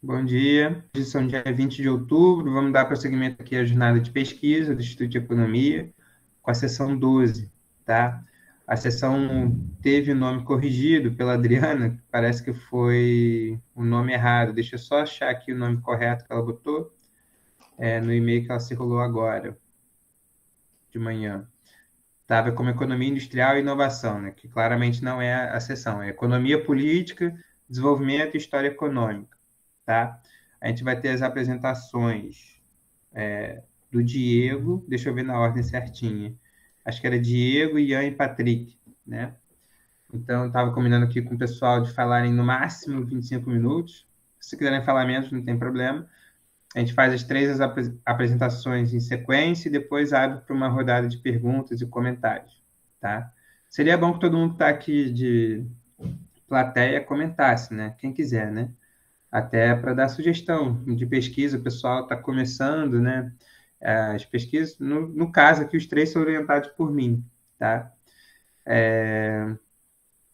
Bom dia. Hoje são dia 20 de outubro. Vamos dar prosseguimento aqui à jornada de pesquisa do Instituto de Economia, com a sessão 12, tá? A sessão teve o nome corrigido pela Adriana, parece que foi o nome errado. Deixa eu só achar aqui o nome correto que ela botou no e-mail que ela circulou agora, de manhã. Estava como Economia Industrial e Inovação, né? Que claramente não é a sessão, é Economia Política, Desenvolvimento e História Econômica, tá? A gente vai ter as apresentações do Diego, deixa eu ver na ordem certinha. Acho que era Diego, Ian e Patrick, né? Então, estava combinando aqui com o pessoal de falarem no máximo 25 minutos. Se quiserem falar menos, não tem problema. A gente faz as três apresentações em sequência e depois abre para uma rodada de perguntas e comentários, tá? Seria bom que todo mundo que está aqui de plateia comentasse, né? Quem quiser, né? Até para dar sugestão de pesquisa, o pessoal está começando, né? As pesquisas, no caso aqui, os três são orientados por mim, tá?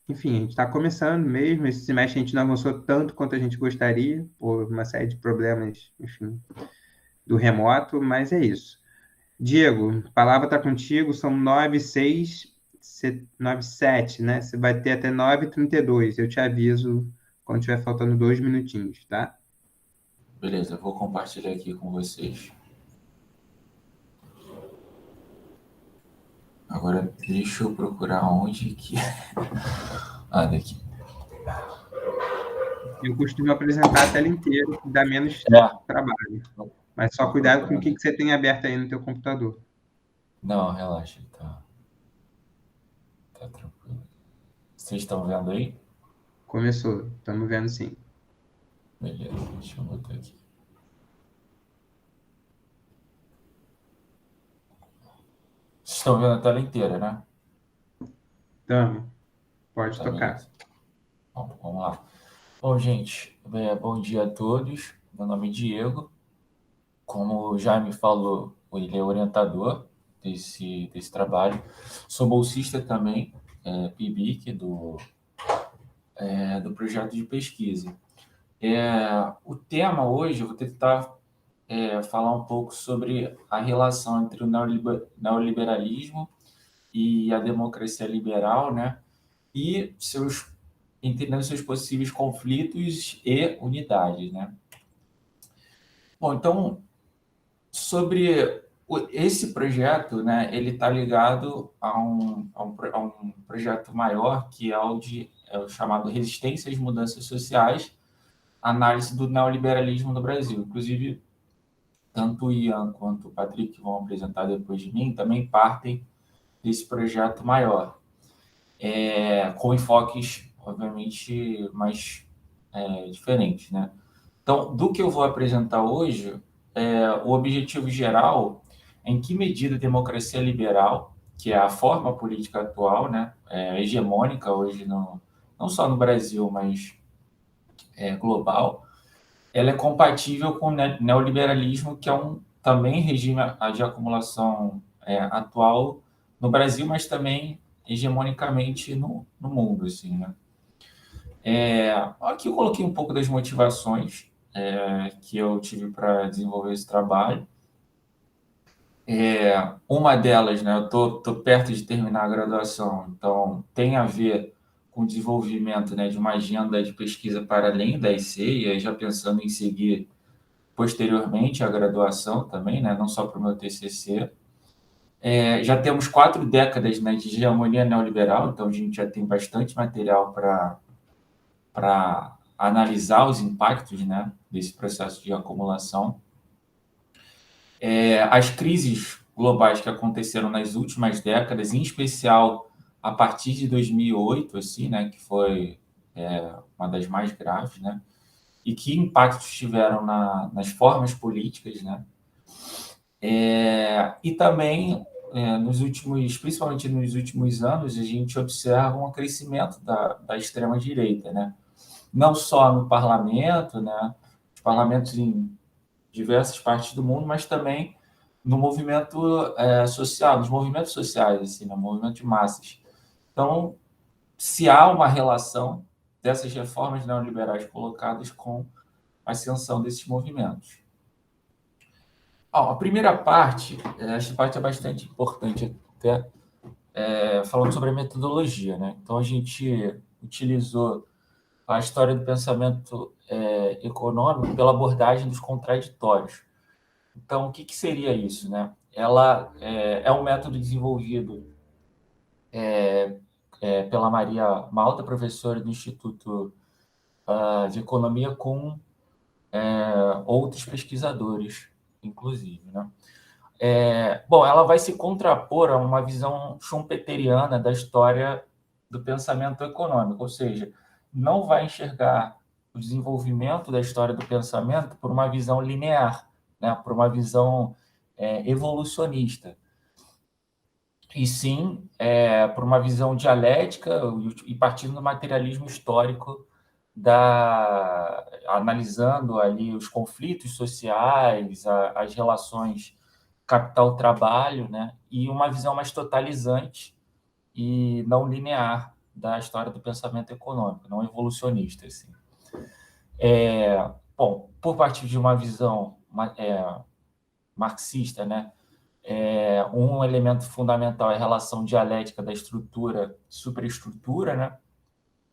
Enfim, a gente está começando mesmo, esse semestre a gente não avançou tanto quanto a gente gostaria, por uma série de problemas, enfim, do remoto, mas é isso. Diego, a palavra está contigo, são 9h06, 9h07, né? Você vai ter até 9h32, eu te aviso quando tiver faltando 2 minutinhos, tá? Beleza, eu vou compartilhar aqui com vocês. Agora, deixa eu procurar onde que... daqui. Eu costumo apresentar a tela inteira, que dá menos trabalho. Mas só cuidado com o que você tem aberto aí no teu computador. Não, relaxa, tá tranquilo. Vocês estão vendo aí? Começou, estamos vendo sim. Beleza, deixa eu botar aqui. Vocês estão vendo a tela inteira, né? Estamos, pode Tá, tocar. beleza. Bom, vamos lá. Bom, gente, bom dia a todos. Meu nome é Diego. Como o Jaime falou, ele é orientador desse trabalho. Sou bolsista também, PIBIC, do projeto de pesquisa. O tema hoje, eu vou tentar falar um pouco sobre a relação entre o neoliberalismo e a democracia liberal, né? E entendendo seus possíveis conflitos e unidades, né? Bom, então, sobre esse projeto, né, ele está ligado a um projeto maior, que é o chamado Resistência às Mudanças Sociais, análise do neoliberalismo no Brasil. Inclusive, tanto o Ian quanto o Patrick, que vão apresentar depois de mim, também partem desse projeto maior, com enfoques, obviamente, mais diferentes, né? Então, do que eu vou apresentar hoje, o objetivo geral é em que medida a democracia liberal, que é a forma política atual, né, hegemônica hoje, não só no Brasil, mas global, ela é compatível com o neoliberalismo, que é também regime de acumulação atual no Brasil, mas também hegemonicamente no mundo, assim, né? Aqui eu coloquei um pouco das motivações que eu tive para desenvolver esse trabalho. Uma delas, né, eu tô perto de terminar a graduação, então tem a ver com o desenvolvimento, né, de uma agenda de pesquisa para além da IC, e aí já pensando em seguir posteriormente a graduação também, né, não só para o meu TCC. Já temos 4 décadas, né, de hegemonia neoliberal, então a gente já tem bastante material para analisar os impactos, né, desse processo de acumulação. As crises globais que aconteceram nas últimas décadas, em especial a partir de 2008, assim, né, que foi uma das mais graves, né, e que impactos tiveram nas formas políticas, né, e também principalmente nos últimos anos, a gente observa um crescimento da extrema direita, né, não só no parlamento, né, os parlamentos em diversas partes do mundo, mas também no movimento social, nos movimentos sociais, assim, no movimento de massas. Então, se há uma relação dessas reformas neoliberais colocadas com ascensão desses movimentos. A primeira parte, essa parte é bastante importante, até falando sobre a metodologia, né? Então, a gente utilizou a história do pensamento econômico pela abordagem dos contraditórios. Então, o que seria isso, né? Ela é um método desenvolvido pela Maria Malta, professora do Instituto de Economia, com outros pesquisadores, inclusive, né? Bom, ela vai se contrapor a uma visão schumpeteriana da história do pensamento econômico, ou seja, não vai enxergar o desenvolvimento da história do pensamento por uma visão linear, né, por uma visão evolucionista, e sim por uma visão dialética e partindo do materialismo histórico, analisando ali os conflitos sociais, as relações capital-trabalho, né, e uma visão mais totalizante e não linear da história do pensamento econômico, não evolucionista. Assim. Bom, por partir de uma visão marxista, né, um elemento fundamental é a relação dialética da estrutura-superestrutura, né,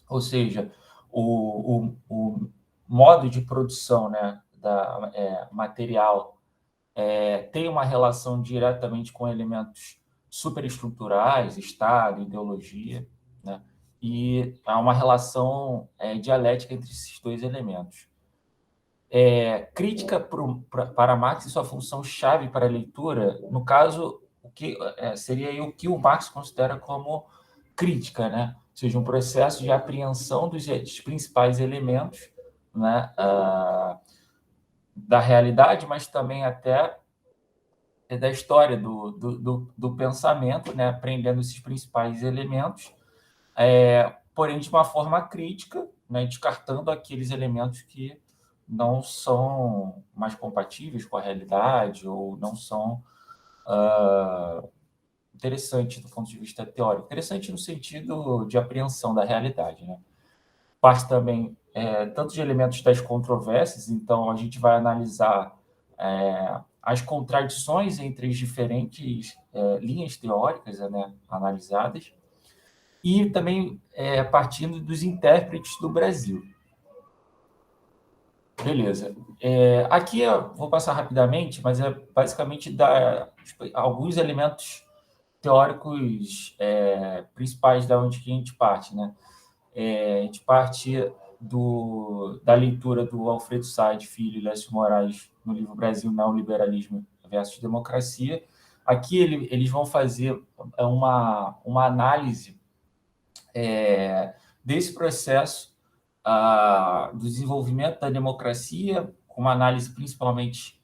ou seja, o modo de produção, né, material tem uma relação diretamente com elementos superestruturais, Estado, ideologia, né? E há uma relação dialética entre esses dois elementos. Crítica para Marx e sua função chave para a leitura, no caso, o que seria aí o que o Marx considera como crítica, né? Ou seja, um processo de apreensão dos principais elementos, né, da realidade, mas também até da história do pensamento, né, aprendendo esses principais elementos, porém de uma forma crítica, né, descartando aqueles elementos que não são mais compatíveis com a realidade ou não são interessantes do ponto de vista teórico. Interessante no sentido de apreensão da realidade, né? Parte também tanto de elementos das controvérsias, então a gente vai analisar as contradições entre as diferentes linhas teóricas, né, analisadas, e também partindo dos intérpretes do Brasil. Beleza. Aqui eu vou passar rapidamente, mas é basicamente dar alguns elementos teóricos principais da onde que a gente parte, né? A gente parte da leitura do Alfredo Said Filho e Lécio Moraes no livro Brasil, Neoliberalismo versus Democracia. Aqui eles vão fazer uma análise desse processo do desenvolvimento da democracia, com uma análise principalmente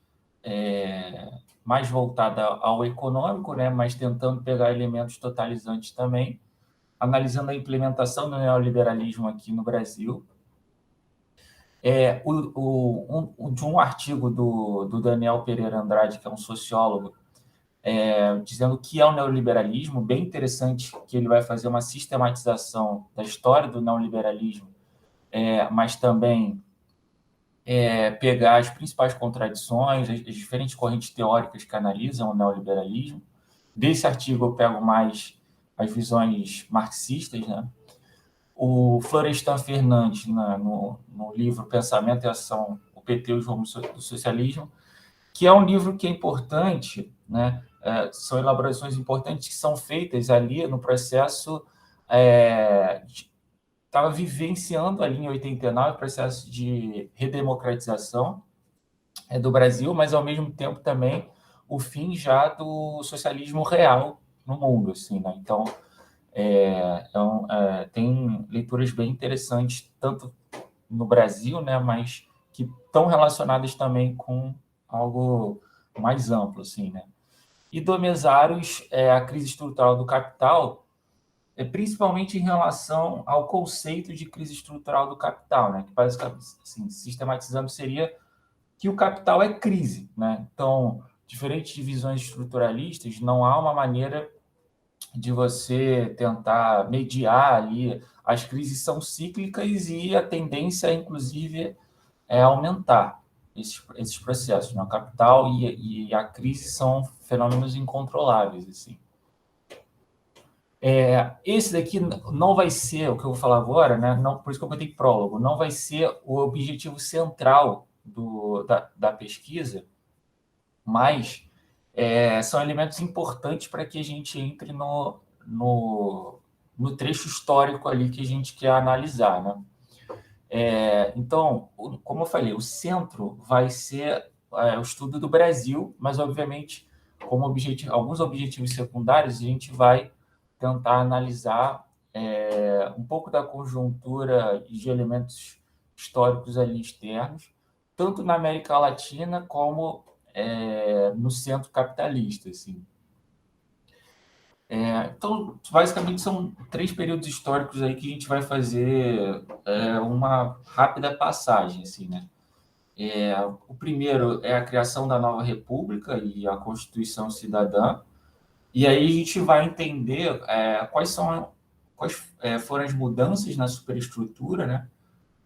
mais voltada ao econômico, né, mas tentando pegar elementos totalizantes também, analisando a implementação do neoliberalismo aqui no Brasil. De um artigo do Daniel Pereira Andrade, que é um sociólogo, dizendo que é o neoliberalismo, bem interessante, que ele vai fazer uma sistematização da história do neoliberalismo, mas também pegar as principais contradições, as diferentes correntes teóricas que analisam o neoliberalismo. Desse artigo eu pego mais as visões marxistas, né? O Florestan Fernandes, no livro Pensamento e Ação, o PT e os rumos do socialismo, que é um livro que é importante, né? São elaborações importantes que são feitas ali no processo, estava vivenciando ali em 89 o processo de redemocratização do Brasil, mas ao mesmo tempo também o fim já do socialismo real no mundo, assim, né? Então, tem leituras bem interessantes, tanto no Brasil, né, mas que estão relacionadas também com algo mais amplo, assim, né? E do Mesaros, a crise estrutural do capital, principalmente em relação ao conceito de crise estrutural do capital, né? Que basicamente, assim, sistematizando, seria que o capital é crise, né? Então, diferentes de visões estruturalistas, não há uma maneira de você tentar mediar ali. As crises são cíclicas e a tendência, inclusive, é aumentar esses processos, né? O capital e a crise são fenômenos incontroláveis, assim. Esse daqui não vai ser, o que eu vou falar agora, né? Não, por isso que eu botei prólogo, não vai ser o objetivo central da pesquisa, mas são elementos importantes para que a gente entre no trecho histórico ali que a gente quer analisar, né? Então, como eu falei, o centro vai ser o estudo do Brasil, mas, obviamente, como alguns objetivos secundários, a gente vai tentar analisar um pouco da conjuntura e de elementos históricos ali externos, tanto na América Latina como no centro capitalista, assim. Então, basicamente, são 3 períodos históricos aí que a gente vai fazer uma rápida passagem, assim, né? O primeiro é a criação da nova república e a Constituição Cidadã, e aí a gente vai entender quais foram as mudanças na superestrutura, né?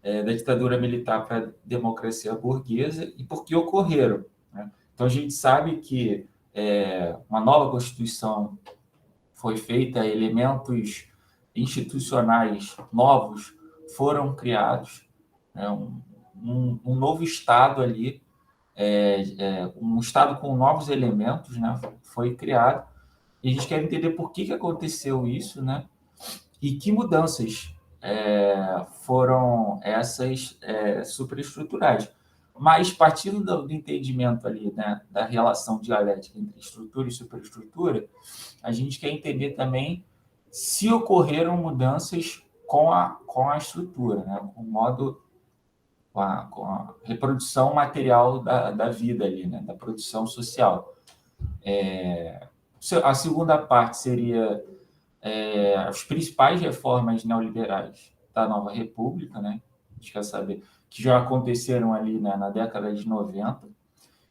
Da ditadura militar para a democracia burguesa e por que ocorreram, né? Então, a gente sabe que uma nova Constituição foi feita, elementos institucionais novos foram criados, né? Um novo Estado ali, um Estado com novos elementos, né? Foi criado, e a gente quer entender por que aconteceu isso, né? E que mudanças foram essas superestruturais. Mas partindo do entendimento ali, né, da relação dialética entre estrutura e superestrutura, a gente quer entender também se ocorreram mudanças com a estrutura, né, com a reprodução material da vida ali, né, da produção social. A segunda parte seria as principais reformas neoliberais da nova república, né? A gente quer saber que já aconteceram ali, né, na década de 90.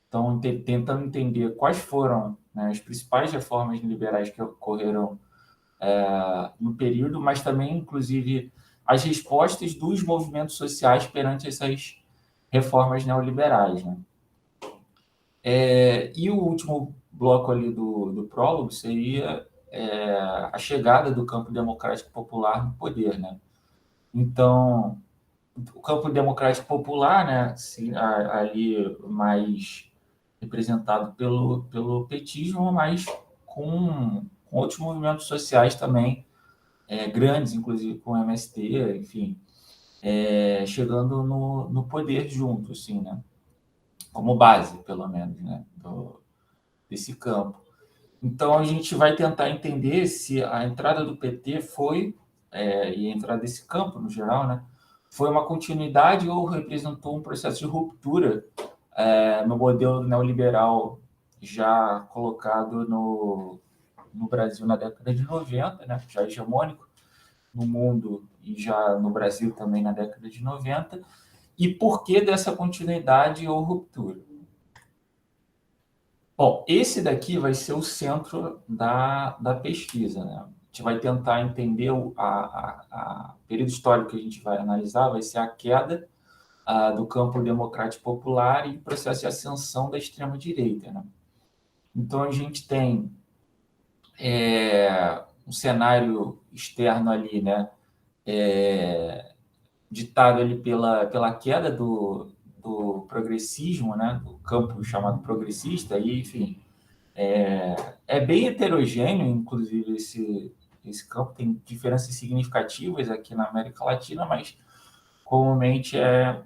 Então, tentando entender quais foram, né, as principais reformas liberais que ocorreram no período, mas também, inclusive, as respostas dos movimentos sociais perante essas reformas neoliberais, né? E o último bloco ali do prólogo seria a chegada do campo democrático popular no poder, né? Então, o campo democrático popular, né, assim, ali mais representado pelo petismo, mas com outros movimentos sociais também grandes, inclusive com o MST, enfim, chegando no poder junto, assim, né? Como base, pelo menos, né? Desse campo. Então, a gente vai tentar entender se a entrada do PT foi, e a entrada desse campo, no geral, né, foi uma continuidade ou representou um processo de ruptura no modelo neoliberal já colocado no Brasil na década de 90, né, já hegemônico no mundo e já no Brasil também na década de 90, e por que dessa continuidade ou ruptura? Bom, esse daqui vai ser o centro da pesquisa, né? A gente vai tentar entender o período histórico que a gente vai analisar, vai ser a queda do campo democrático popular e o processo de ascensão da extrema-direita, né? Então, a gente tem um cenário externo ali, né? Ditado ali pela queda do progressismo, né? Do campo chamado progressista, e, enfim, bem heterogêneo, inclusive, esse campo. Tem diferenças significativas aqui na América Latina, mas comumente é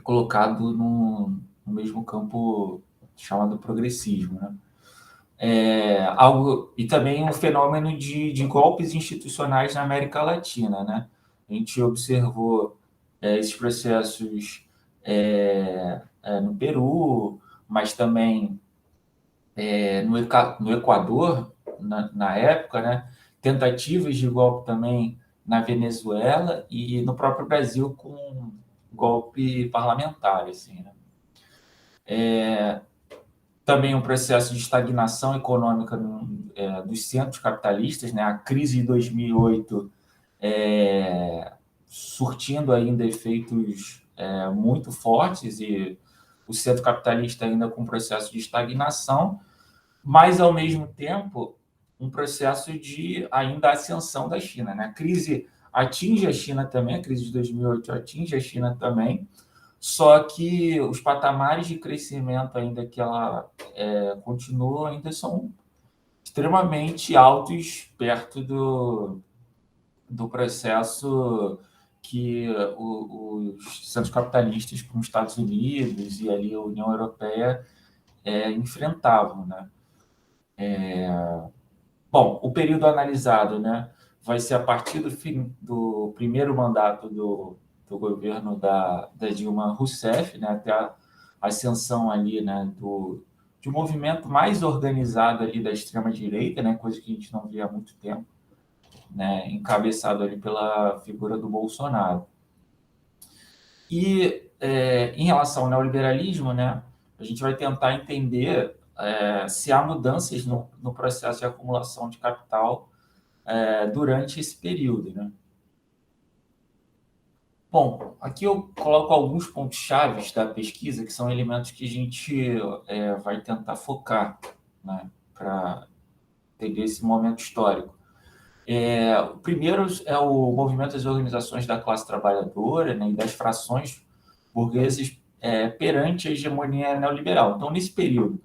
colocado no mesmo campo chamado progressismo, né? E também um fenômeno de golpes institucionais na América Latina, né? A gente observou esses processos no Peru, mas também no Equador, na época, né? Tentativas de golpe também na Venezuela e no próprio Brasil com golpe parlamentar, assim, né? Também um processo de estagnação econômica dos centros capitalistas, né? A crise de 2008 surtindo ainda efeitos muito fortes e o centro capitalista ainda com um processo de estagnação, mas, ao mesmo tempo, um processo de ainda ascensão da China, né? A crise atinge a China também, a crise de 2008 atinge a China também, só que os patamares de crescimento ainda que ela continua ainda são extremamente altos perto do processo que os centros capitalistas, como os Estados Unidos e ali a União Europeia, enfrentavam, né? Bom, o período analisado, né, vai ser a partir do fim do primeiro mandato do governo da Dilma Rousseff, né, até a ascensão ali, né, de um movimento mais organizado ali da extrema-direita, né, coisa que a gente não via há muito tempo, né, encabeçado ali pela figura do Bolsonaro. E em relação ao neoliberalismo, né, a gente vai tentar entender se há mudanças no processo de acumulação de capital durante esse período, né? Bom, aqui eu coloco alguns pontos chaves da pesquisa, que são elementos que a gente vai tentar focar, né, para entender esse momento histórico. O primeiro é o movimento das organizações da classe trabalhadora, né, e das frações burguesas perante a hegemonia neoliberal. Então, nesse período,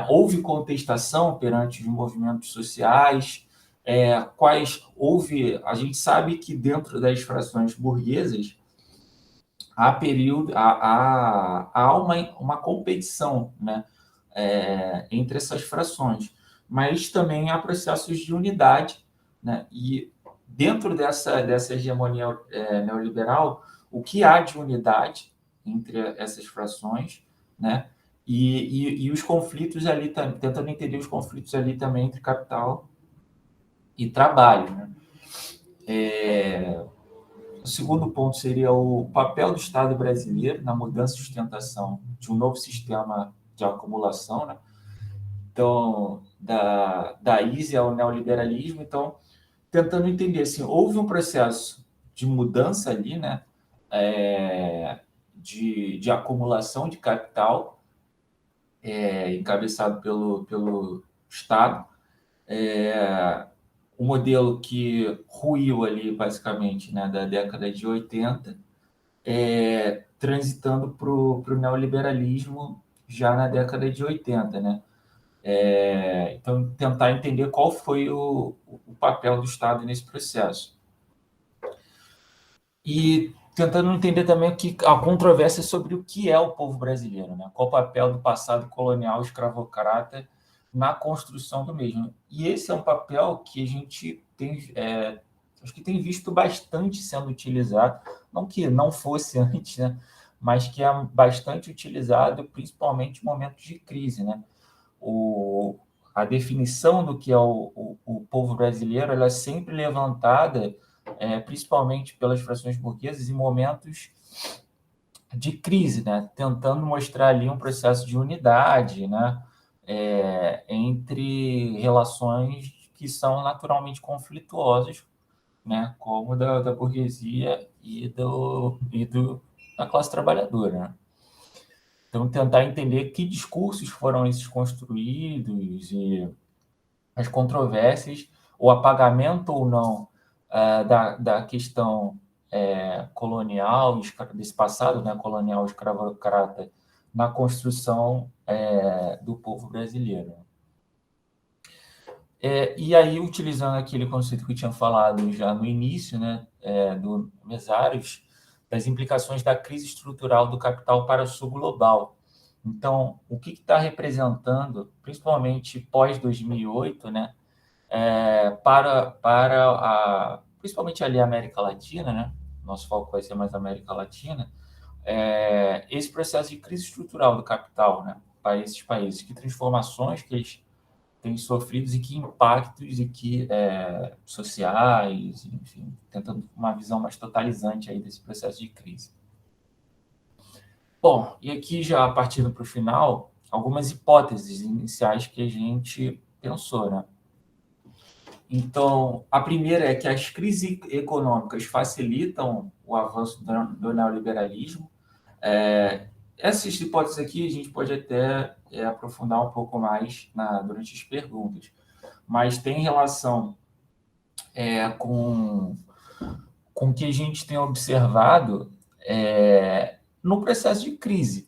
houve contestação perante os movimentos sociais, a gente sabe que dentro das frações burguesas há uma competição, né, entre essas frações, mas também há processos de unidade, né, e dentro dessa hegemonia neoliberal, o que há de unidade entre essas frações, né, e os conflitos ali, tentando entender os conflitos ali também entre capital e trabalho, né? O segundo ponto seria o papel do Estado brasileiro na mudança e sustentação de um novo sistema de acumulação, né? Então, da ISE ao neoliberalismo. Então, tentando entender, assim, houve um processo de mudança ali, né? De acumulação de capital, encabeçado pelo Estado, o modelo que ruiu ali, basicamente, né, da década de 80, transitando para o neoliberalismo já na década de 80, né? Então, tentar entender qual foi o papel do Estado nesse processo. E tentando entender também a controvérsia sobre o que é o povo brasileiro, né? Qual o papel do passado colonial escravocrata na construção do mesmo. E esse é um papel que a gente acho que tem visto bastante sendo utilizado, não que não fosse antes, né? Mas que é bastante utilizado, principalmente em momentos de crise, né? A definição do que é o povo brasileiro, ela é sempre levantada, principalmente pelas frações burguesas, em momentos de crise, né? Tentando mostrar ali um processo de unidade, né? Entre relações que são naturalmente conflituosas, né? Como da burguesia e da classe trabalhadora, né? Então, tentar entender que discursos foram esses construídos e as controvérsias, o apagamento ou não da questão colonial, desse passado, né, colonial escravocrata, na construção do povo brasileiro. E aí, utilizando aquele conceito que eu tinha falado já no início, né, do Mesários, das implicações da crise estrutural do capital para o sul global. Então, o que está representando, principalmente pós-2008, né, principalmente ali a América Latina, né, nosso foco vai ser mais a América Latina, esse processo de crise estrutural do capital, né, para esses países, que transformações que eles têm sofrido e que impactos e que sociais, enfim, tentando uma visão mais totalizante aí desse processo de crise. Bom, e aqui já partindo para o final, algumas hipóteses iniciais que a gente pensou, né? Então, a primeira é que as crises econômicas facilitam o avanço do neoliberalismo, Essas hipóteses aqui a gente pode até aprofundar um pouco mais durante as perguntas, mas tem relação com o que a gente tem observado no processo de crise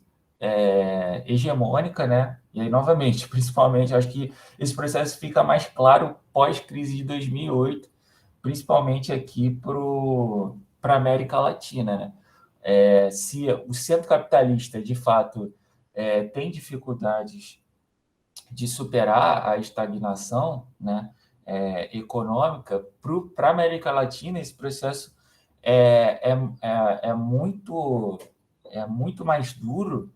hegemônica, né? E aí, novamente, principalmente, acho que esse processo fica mais claro pós-crise de 2008, principalmente aqui para a América Latina, né? Se o centro capitalista, de fato, tem dificuldades de superar a estagnação, né, econômica, para a América Latina, esse processo é muito mais duro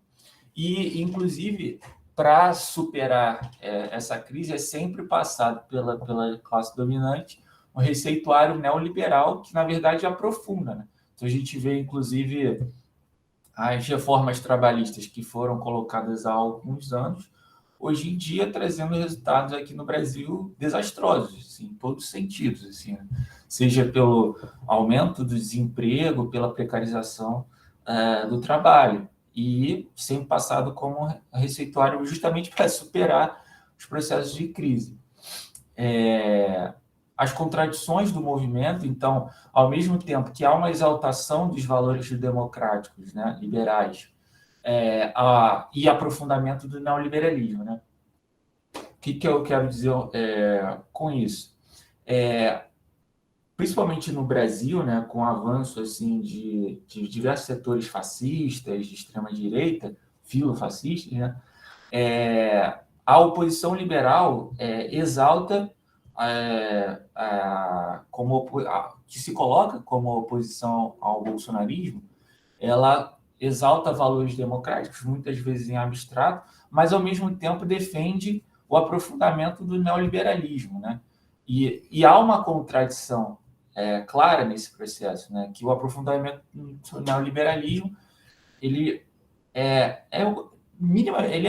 e, inclusive, para superar essa crise é sempre passado pela classe dominante um receituário neoliberal que, na verdade, aprofunda, né? Então, a gente vê, inclusive, as reformas trabalhistas que foram colocadas há alguns anos, hoje em dia trazendo resultados aqui no Brasil desastrosos, assim, em todos os sentidos, assim, né? Seja pelo aumento do desemprego, pela precarização do trabalho, e sempre passado como receituário justamente para superar os processos de crise. As contradições do movimento, então, ao mesmo tempo que há uma exaltação dos valores democráticos, né, liberais, e aprofundamento do neoliberalismo, né? O que eu quero dizer com isso? Principalmente no Brasil, né, com o avanço assim, de diversos setores fascistas, de extrema-direita, filofascistas, né, a oposição liberal exalta que se coloca como oposição ao bolsonarismo, ela exalta valores democráticos, muitas vezes em abstrato, mas, ao mesmo tempo, defende o aprofundamento do neoliberalismo, né? E há uma contradição clara nesse processo, né? Que o aprofundamento do neoliberalismo ele é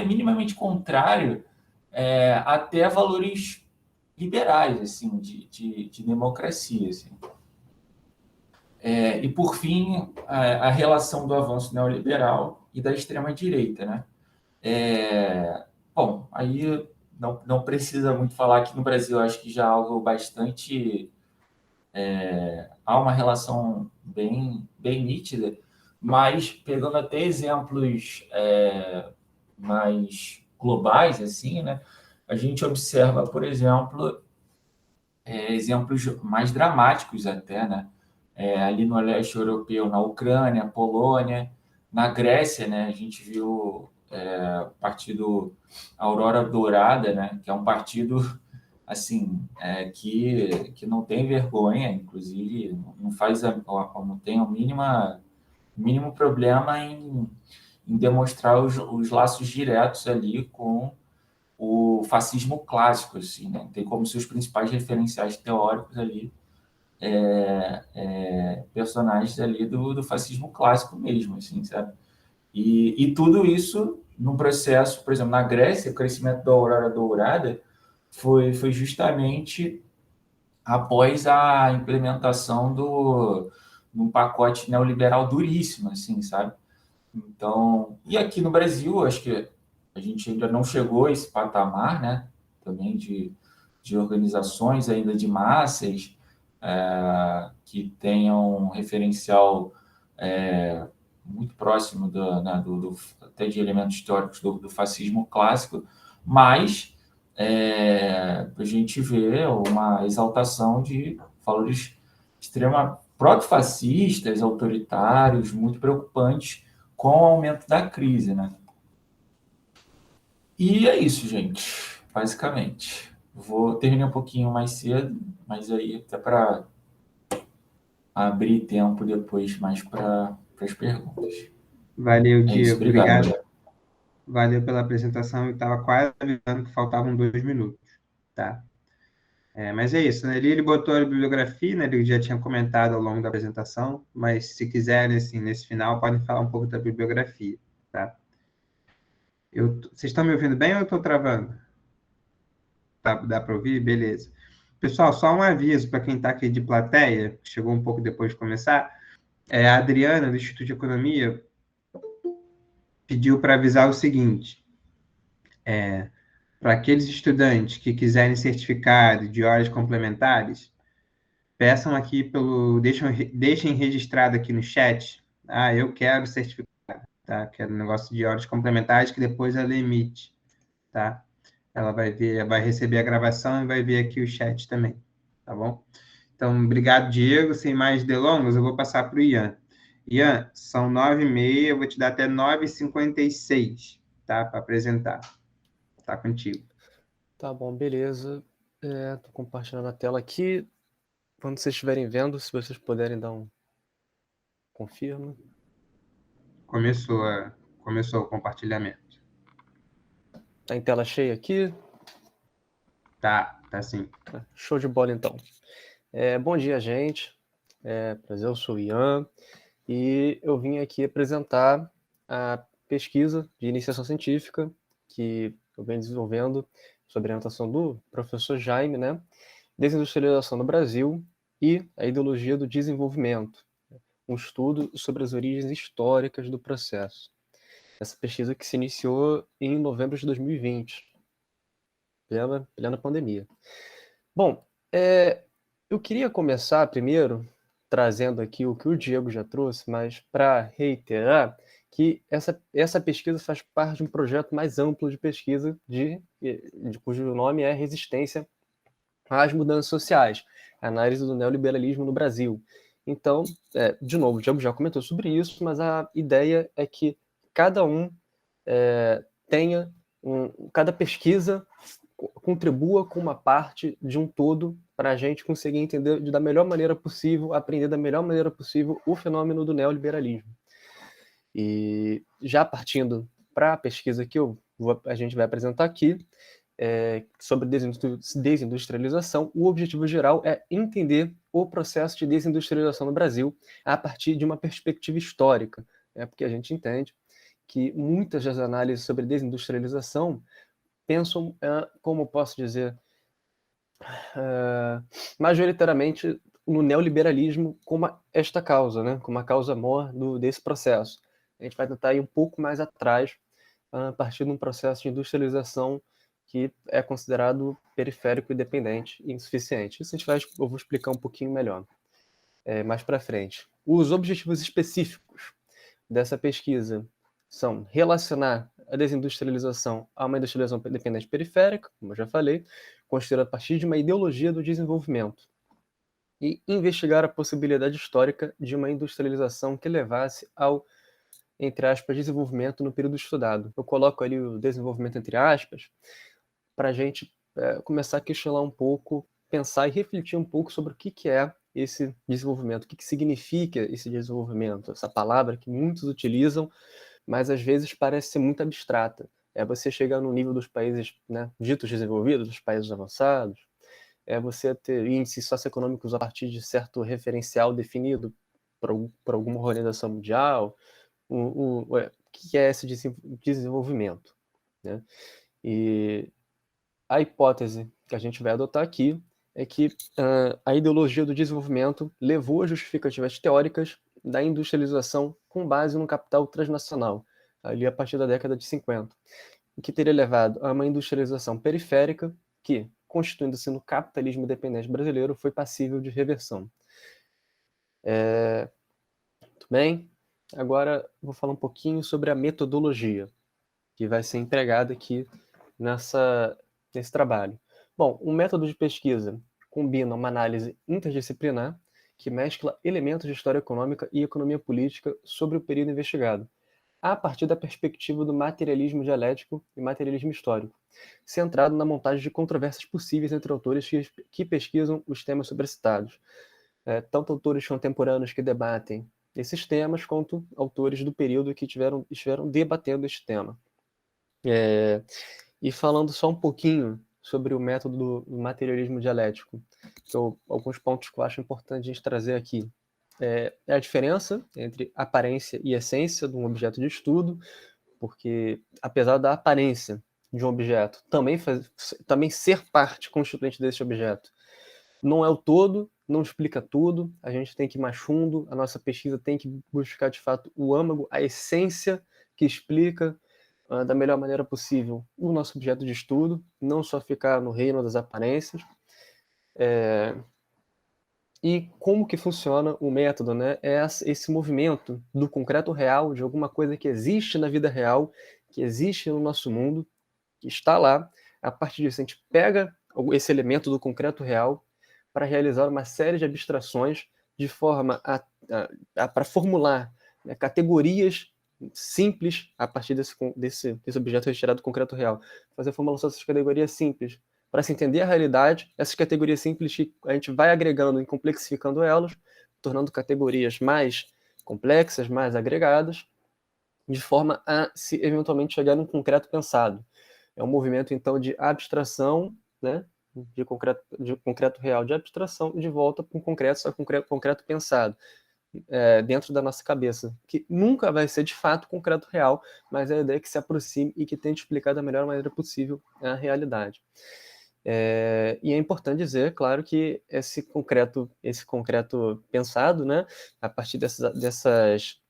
minimamente contrário até a valores liberais, assim, de democracia, assim. E, por fim, a relação do avanço neoliberal e da extrema-direita, né? Bom, aí não precisa muito falar aqui no Brasil, acho que já é algo bastante... há uma relação bem nítida, mas pegando até exemplos mais globais, assim, né? A gente observa, por exemplo, exemplos mais dramáticos até, né? Ali no leste europeu, na Ucrânia, Polônia, na Grécia, né? A gente viu o partido Aurora Dourada, né? Que é um partido assim que não tem vergonha, inclusive não tem o mínimo problema em demonstrar os laços diretos ali com o fascismo clássico, assim, né? Tem como seus principais referenciais teóricos ali personagens ali do fascismo clássico mesmo, assim, sabe? E tudo isso no processo, por exemplo, na Grécia, o crescimento da Aurora Dourada foi justamente após a implementação de um pacote neoliberal duríssimo, assim, sabe? Então, e aqui no Brasil, acho que a gente ainda não chegou a esse patamar, né? Também de organizações ainda de massas que tenham um referencial muito próximo até de elementos históricos do fascismo clássico, mas a gente vê uma exaltação de valores proto-fascistas, autoritários, muito preocupantes com o aumento da crise, né? E é isso, gente, basicamente. Vou terminar um pouquinho mais cedo, mas aí até para abrir tempo depois mais para as perguntas. Valeu, É isso, Diego. obrigado, Obrigado. galera. Valeu pela apresentação. Eu estava quase avisando que faltavam 2 minutos, tá? Mas é isso, né? Ele botou a bibliografia, né? Ele já tinha comentado ao longo da apresentação, mas se quiserem, assim, nesse final, podem falar um pouco da bibliografia, tá? Vocês estão me ouvindo bem ou eu estou travando? Dá para ouvir? Beleza. Pessoal, só um aviso para quem está aqui de plateia, chegou um pouco depois de começar, a Adriana, do Instituto de Economia, pediu para avisar o seguinte, para aqueles estudantes que quiserem certificado de horas complementares, peçam aqui deixem registrado aqui no chat, eu quero certificado, tá? Quero um negócio de horas complementares que depois ela emite, tá? Ela vai ver, vai receber a gravação e vai ver aqui o chat também, tá bom? Então, obrigado, Diego. Sem mais delongas, eu vou passar para o Ian. Ian, são 9h30, eu vou te dar até 9h56, tá? Para apresentar. Tá contigo. Tá bom, beleza. Tô compartilhando a tela aqui. Quando vocês estiverem vendo, se vocês puderem dar um confirma. Começou o compartilhamento. Tá em tela cheia aqui? Tá sim. Show de bola, então. Bom dia, gente. Prazer, eu sou o Ian e eu vim aqui apresentar a pesquisa de iniciação científica que eu venho desenvolvendo sob a orientação do professor Jaime, né? Desindustrialização no Brasil e a ideologia do desenvolvimento, um estudo sobre as origens históricas do processo. Essa pesquisa que se iniciou em novembro de 2020, plena pandemia. Bom, eu queria começar primeiro trazendo aqui o que o Diego já trouxe, mas para reiterar que essa pesquisa faz parte de um projeto mais amplo de pesquisa cujo nome é Resistência às Mudanças Sociais, análise do neoliberalismo no Brasil. Então, de novo, o Diego já comentou sobre isso, mas a ideia é que cada cada pesquisa contribua com uma parte de um todo para a gente conseguir entender da melhor maneira possível, aprender da melhor maneira possível o fenômeno do neoliberalismo. E já partindo para a pesquisa que a gente vai apresentar aqui, sobre desindustrialização, o objetivo geral é entender o processo de desindustrialização no Brasil a partir de uma perspectiva histórica, porque a gente entende que muitas das análises sobre desindustrialização pensam, como posso dizer, majoritariamente no neoliberalismo como esta causa, né? Como a causa maior desse processo. A gente vai tentar ir um pouco mais atrás, a partir de um processo de industrialização que é considerado periférico e dependente e insuficiente. Isso eu vou explicar um pouquinho melhor mais para frente. Os objetivos específicos dessa pesquisa são relacionar a desindustrialização a uma industrialização dependente periférica, como eu já falei, construída a partir de uma ideologia do desenvolvimento, e investigar a possibilidade histórica de uma industrialização que levasse ao, entre aspas, desenvolvimento no período estudado. Eu coloco ali o desenvolvimento entre aspas, para a gente começar a questionar um pouco, pensar e refletir um pouco sobre o que é esse desenvolvimento, o que significa esse desenvolvimento, essa palavra que muitos utilizam, mas às vezes parece ser muito abstrata. Você chegar no nível dos países, né, ditos desenvolvidos, dos países avançados, você ter índices socioeconômicos a partir de certo referencial definido por alguma organização mundial. O que é esse desenvolvimento, né? E a hipótese que a gente vai adotar aqui é que a ideologia do desenvolvimento levou a justificativas teóricas da industrialização com base no capital transnacional, ali a partir da década de 50, o que teria levado a uma industrialização periférica que, constituindo-se no capitalismo dependente brasileiro, foi passível de reversão. Muito bem. Agora vou falar um pouquinho sobre a metodologia que vai ser empregada aqui nesse trabalho. Bom, um método de pesquisa combina uma análise interdisciplinar que mescla elementos de história econômica e economia política sobre o período investigado, a partir da perspectiva do materialismo dialético e materialismo histórico, centrado na montagem de controvérsias possíveis entre autores que pesquisam os temas sobrecitados, tanto autores contemporâneos que debatem esses temas, quanto autores do período que estiveram debatendo este tema. E falando só um pouquinho sobre o método do materialismo dialético, alguns pontos que eu acho importante a gente trazer aqui. É a diferença entre aparência e essência de um objeto de estudo, porque apesar da aparência de um objeto também ser parte constituinte desse objeto, não é o todo, não explica tudo, a gente tem que ir mais fundo, a nossa pesquisa tem que buscar de fato o âmago, a essência que explica da melhor maneira possível o nosso objeto de estudo, não só ficar no reino das aparências. E como que funciona o método, né? É esse movimento do concreto real, de alguma coisa que existe na vida real, que existe no nosso mundo, que está lá. A partir disso, a gente pega esse elemento do concreto real para realizar uma série de abstrações de forma para formular, né, categorias simples a partir desse objeto retirado do concreto real. Fazer a formulação dessas categorias simples para se entender a realidade, essas categorias simples que a gente vai agregando e complexificando elas, tornando categorias mais complexas, mais agregadas, de forma a se eventualmente chegar num concreto pensado. É um movimento, então, de abstração, né, de concreto real de abstração, e de volta para um concreto pensado, dentro da nossa cabeça, que nunca vai ser de fato concreto real, mas é a ideia que se aproxime e que tente explicar da melhor maneira possível a realidade. E é importante dizer, claro, que esse concreto pensado, né, a partir dessas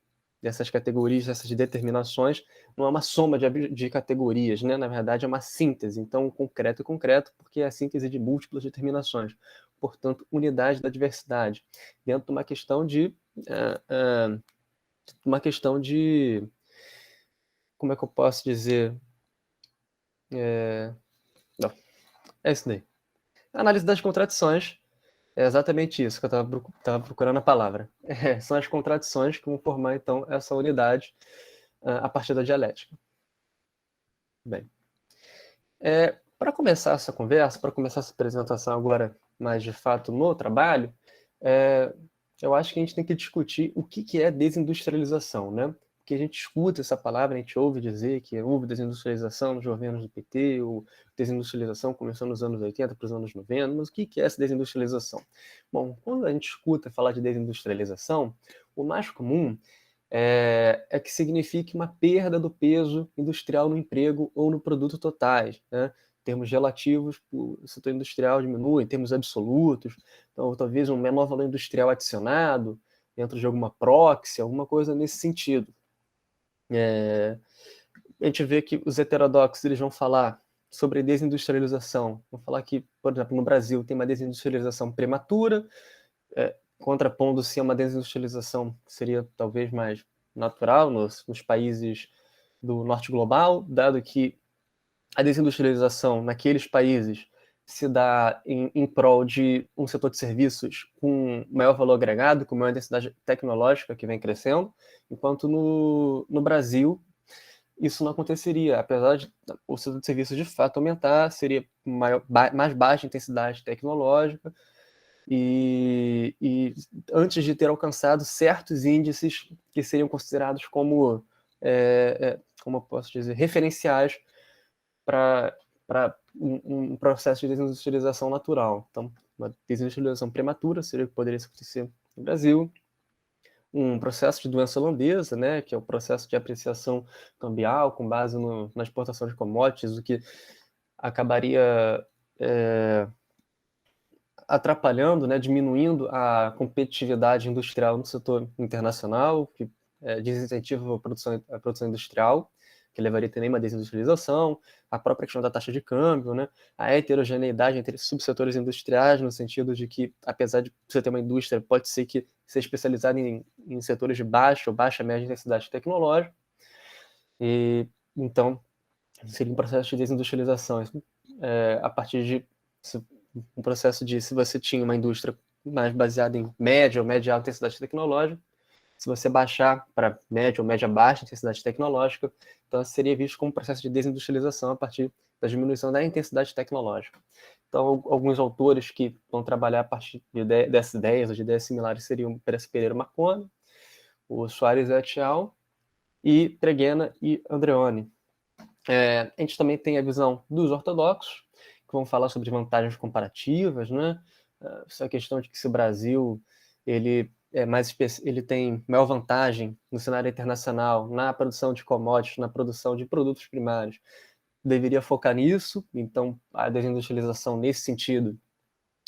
categorias, dessas determinações, não é uma soma de categorias, né? Na verdade, é uma síntese. Então, concreto é concreto, porque é a síntese de múltiplas determinações. Portanto, unidade da diversidade, dentro de uma questão de como é que eu posso dizer? Não, é isso daí. A análise das contradições é exatamente isso que eu estava procurando a palavra. São as contradições que vão formar, então, essa unidade a partir da dialética. Bem, para começar essa conversa, para começar essa apresentação agora, mais de fato no trabalho, eu acho que a gente tem que discutir o que é desindustrialização, né? Porque a gente escuta essa palavra, a gente ouve dizer que houve desindustrialização nos governos do PT, ou desindustrialização começou nos anos 80 para os anos 90, mas o que é essa desindustrialização? Bom, quando a gente escuta falar de desindustrialização, o mais comum é que signifique uma perda do peso industrial no emprego ou no produto totais, né? Em termos relativos, o setor industrial diminui, em termos absolutos, então talvez um menor valor industrial adicionado dentro de alguma proxy, alguma coisa nesse sentido. A gente vê que os heterodoxos eles vão falar sobre desindustrialização, vão falar que, por exemplo, no Brasil tem uma desindustrialização prematura, contrapondo-se a uma desindustrialização que seria talvez mais natural nos países do norte global, dado que a desindustrialização naqueles países se dá em prol de um setor de serviços com maior valor agregado, com maior densidade tecnológica que vem crescendo, enquanto no Brasil isso não aconteceria, apesar de o setor de serviços de fato aumentar, seria mais baixa intensidade tecnológica, e antes de ter alcançado certos índices que seriam considerados como eu posso dizer, referenciais para um processo de desindustrialização natural. Então, uma desindustrialização prematura seria o que poderia acontecer no Brasil, um processo de doença holandesa, né, que é o processo de apreciação cambial com base na exportação de commodities, o que acabaria atrapalhando, né, diminuindo a competitividade industrial no setor internacional, que desincentiva a produção industrial, que levaria também a uma desindustrialização, a própria questão da taxa de câmbio, né, a heterogeneidade entre subsetores industriais, no sentido de que, apesar de você ter uma indústria, pode ser que seja especializada em setores de baixa ou baixa média intensidade tecnológica, e então seria um processo de desindustrialização, a partir de um processo de, se você tinha uma indústria mais baseada em média ou média alta intensidade tecnológica, se você baixar para média ou média baixa intensidade tecnológica, então seria visto como um processo de desindustrialização a partir da diminuição da intensidade tecnológica. Então, alguns autores que vão trabalhar a partir dessas ideias, ou de ideias similares, seriam Pérez Pereira Marconi, o Soares et al., e Treghena e Andreoni. A gente também tem a visão dos ortodoxos, que vão falar sobre vantagens comparativas, né? Essa questão de que se o Brasil ele tem maior vantagem no cenário internacional na produção de commodities, na produção de produtos primários, deveria focar nisso. Então, a desindustrialização nesse sentido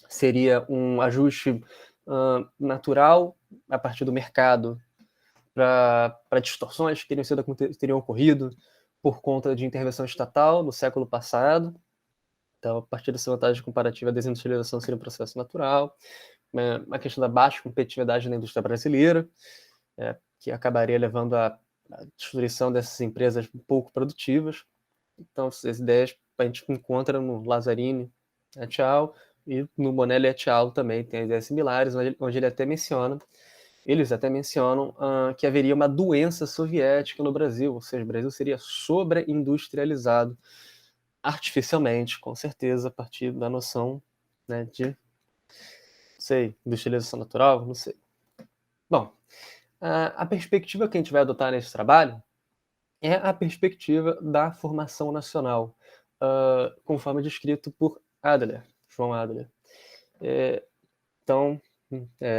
seria um ajuste natural a partir do mercado para distorções que teriam ocorrido por conta de intervenção estatal no século passado. Então, a partir dessa vantagem comparativa, a desindustrialização seria um processo natural, uma questão da baixa competitividade na indústria brasileira, que acabaria levando à destruição dessas empresas pouco produtivas. Então, essas ideias a gente encontra no Lazzarini et al. E no Bonelli et al. Também tem ideias similares, onde eles até mencionam que haveria uma doença soviética no Brasil, ou seja, o Brasil seria sobre-industrializado artificialmente, com certeza, a partir da noção, né, de, não sei, industrialização natural, não sei. Bom, a perspectiva que a gente vai adotar nesse trabalho é a perspectiva da formação nacional, conforme descrito por Adler, João Adler. Então,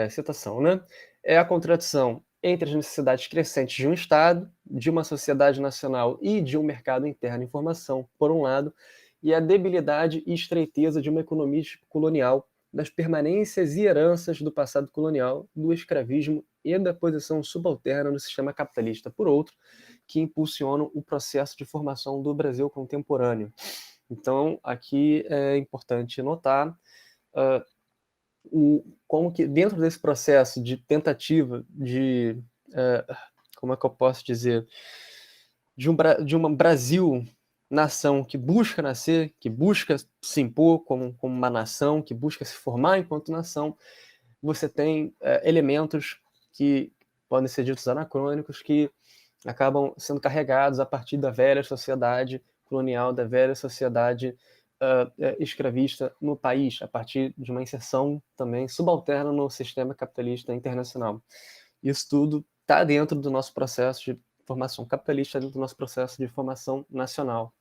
citação, né? É a contradição entre as necessidades crescentes de um Estado, de uma sociedade nacional e de um mercado interno em formação, por um lado, e a debilidade e estreiteza de uma economia colonial, das permanências e heranças do passado colonial, do escravismo e da posição subalterna no sistema capitalista, por outro, que impulsionam o processo de formação do Brasil contemporâneo. Então, aqui é importante notar como que dentro desse processo de tentativa de, como é que eu posso dizer, de uma Brasil nação que busca nascer, que busca se impor como uma nação, que busca se formar enquanto nação, você tem elementos que podem ser ditos anacrônicos, que acabam sendo carregados a partir da velha sociedade colonial, da velha sociedade escravista no país, a partir de uma inserção também subalterna no sistema capitalista internacional. Isso tudo está dentro do nosso processo de formação capitalista, dentro do nosso processo de formação nacional.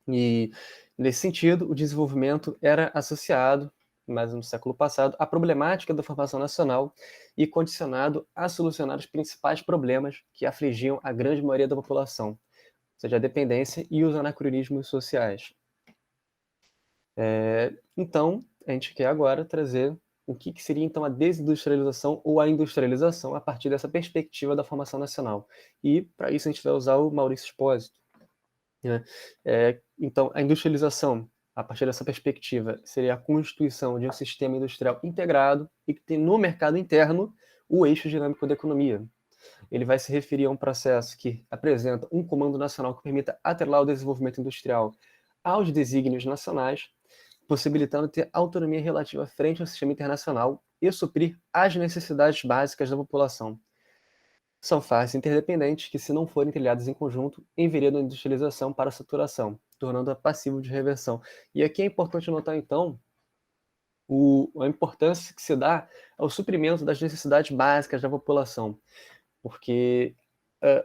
E, nesse sentido, o desenvolvimento era associado, mais no século passado, à problemática da formação nacional e condicionado a solucionar os principais problemas que afligiam a grande maioria da população, ou seja, a dependência e os anacronismos sociais. Então, a gente quer agora trazer o que seria então a desindustrialização ou a industrialização a partir dessa perspectiva da formação nacional. E, para isso, a gente vai usar o Maurício Espósito. Então, a industrialização, a partir dessa perspectiva, seria a constituição de um sistema industrial integrado e que tem no mercado interno o eixo dinâmico da economia. Ele vai se referir a um processo que apresenta um comando nacional que permita atrelar o desenvolvimento industrial aos desígnios nacionais, possibilitando ter autonomia relativa frente ao sistema internacional e suprir as necessidades básicas da população. São fases interdependentes que, se não forem trilhadas em conjunto, enveredam a industrialização para a saturação, tornando-a passivo de reversão. E aqui é importante notar, então, a importância que se dá ao suprimento das necessidades básicas da população, porque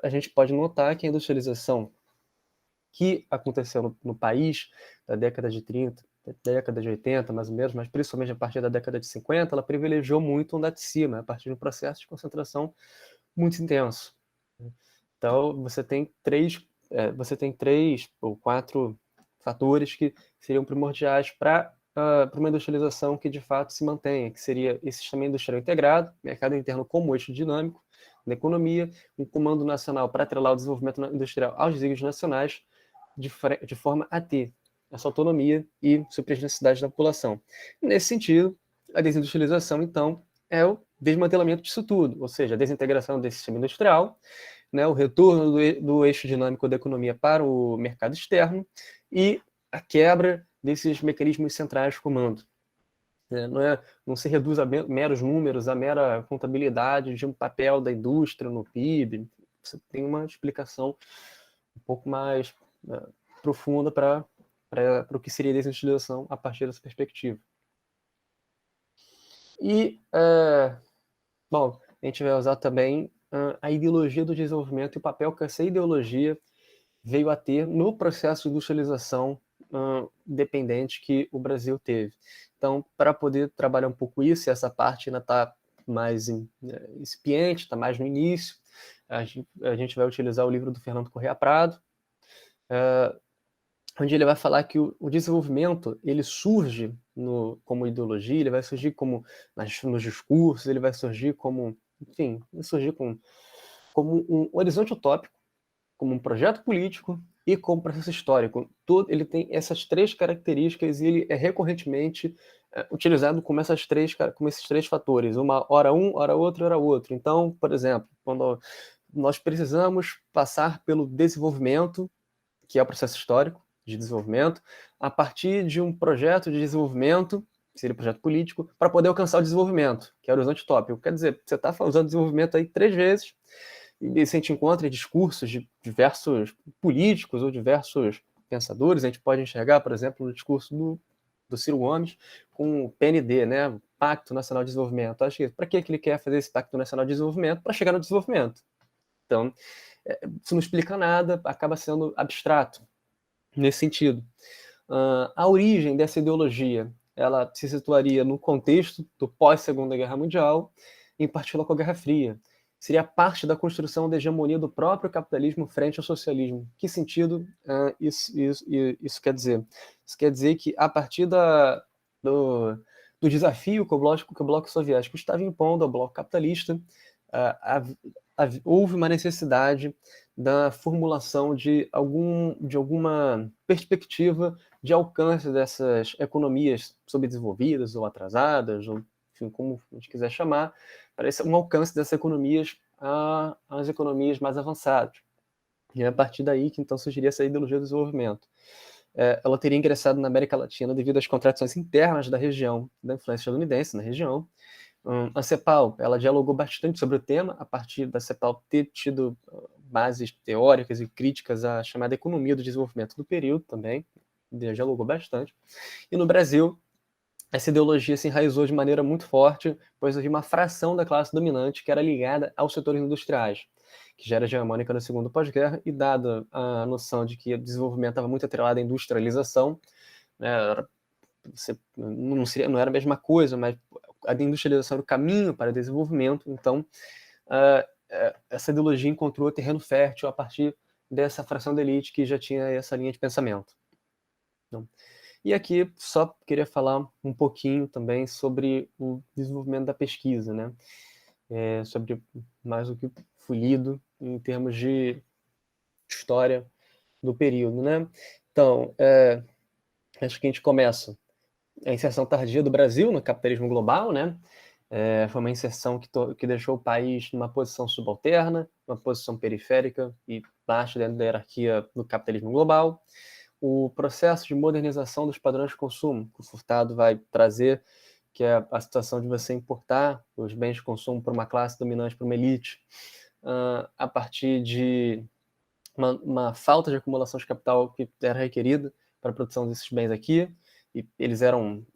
a gente pode notar que a industrialização que aconteceu no país da década de 30, da década de 80, mais ou menos, mas principalmente a partir da década de 50, ela privilegiou muito o andar de cima, a partir de um processo de concentração muito intenso. Então, você tem três ou quatro fatores que seriam primordiais para uma industrialização que de fato se mantenha, que seria esse sistema industrial integrado, mercado interno como eixo dinâmico da economia, um comando nacional para atrelar o desenvolvimento industrial aos desígnios nacionais, de forma a ter essa autonomia e suprir as necessidades da população. Nesse sentido, a desindustrialização, então, é o desmantelamento disso tudo, ou seja, a desintegração desse sistema industrial, né, o retorno do eixo dinâmico da economia para o mercado externo e a quebra desses mecanismos centrais de comando. Não se reduz a meros números, a mera contabilidade de um papel da indústria no PIB. Você tem uma explicação um pouco mais profunda para o que seria a desindustrialização a partir dessa perspectiva. E, bom, a gente vai usar também a ideologia do desenvolvimento e o papel que essa ideologia veio a ter no processo de industrialização dependente que o Brasil teve. Então, para poder trabalhar um pouco isso, e essa parte ainda está mais incipiente, está mais no início, a gente vai utilizar o livro do Fernando Corrêa Prado, onde ele vai falar que o desenvolvimento ele surge como ideologia, ele vai surgir como nos discursos, ele vai surgir como, enfim, vai surgir com como um horizonte utópico, como um projeto político e como processo histórico. Ele tem essas três características e ele é recorrentemente utilizado como esses três fatores, uma hora um, hora outro, hora outro. Então, por exemplo, quando nós precisamos passar pelo desenvolvimento, que é o processo histórico de desenvolvimento, a partir de um projeto de desenvolvimento, que seria projeto político, para poder alcançar o desenvolvimento, que é o horizonte utópico. Quer dizer, você está usando desenvolvimento aí 3 vezes, e se a gente encontra discursos de diversos políticos ou diversos pensadores, a gente pode enxergar, por exemplo, no discurso do Ciro Gomes com o PND, né, Pacto Nacional de Desenvolvimento. Acho que para que ele quer fazer esse Pacto Nacional de Desenvolvimento? Para chegar no desenvolvimento. Então, isso não explica nada, acaba sendo abstrato nesse sentido. A origem dessa ideologia, ela se situaria no contexto do pós-Segunda Guerra Mundial, em particular com a Guerra Fria. Seria parte da construção da hegemonia do próprio capitalismo frente ao socialismo. Que sentido isso quer dizer? Isso quer dizer que, a partir do desafio que o bloco soviético estava impondo ao bloco capitalista, houve uma necessidade da formulação de alguma perspectiva de alcance dessas economias subdesenvolvidas ou atrasadas, ou enfim, como a gente quiser chamar, para um alcance dessas economias às economias mais avançadas. E é a partir daí que então surgiria essa ideologia do desenvolvimento. Ela teria ingressado na América Latina devido às contradições internas da região, da influência estadunidense na região. A CEPAL, ela dialogou bastante sobre o tema, a partir da CEPAL ter tido bases teóricas e críticas à chamada economia do desenvolvimento do período também, dialogou bastante. E no Brasil, essa ideologia se enraizou de maneira muito forte, pois havia uma fração da classe dominante que era ligada aos setores industriais, que já era hegemônica no segundo pós-guerra, e dada a noção de que o desenvolvimento estava muito atrelado à industrialização, né, não era a mesma coisa, mas a industrialização era o caminho para o desenvolvimento, então essa ideologia encontrou terreno fértil a partir dessa fração da elite que já tinha essa linha de pensamento. Então, e aqui só queria falar um pouquinho também sobre o desenvolvimento da pesquisa, né? Sobre mais o que fui lido em termos de história do período, né? Então, acho que a gente começa a inserção tardia do Brasil no capitalismo global, né? Foi uma inserção que deixou o país numa posição subalterna, uma posição periférica e baixa dentro da hierarquia do capitalismo global. O processo de modernização dos padrões de consumo, que o Furtado vai trazer, que é a situação de você importar os bens de consumo para uma classe dominante, para uma elite, a partir de uma falta de acumulação de capital que era requerida para a produção desses bens aqui, e eles eram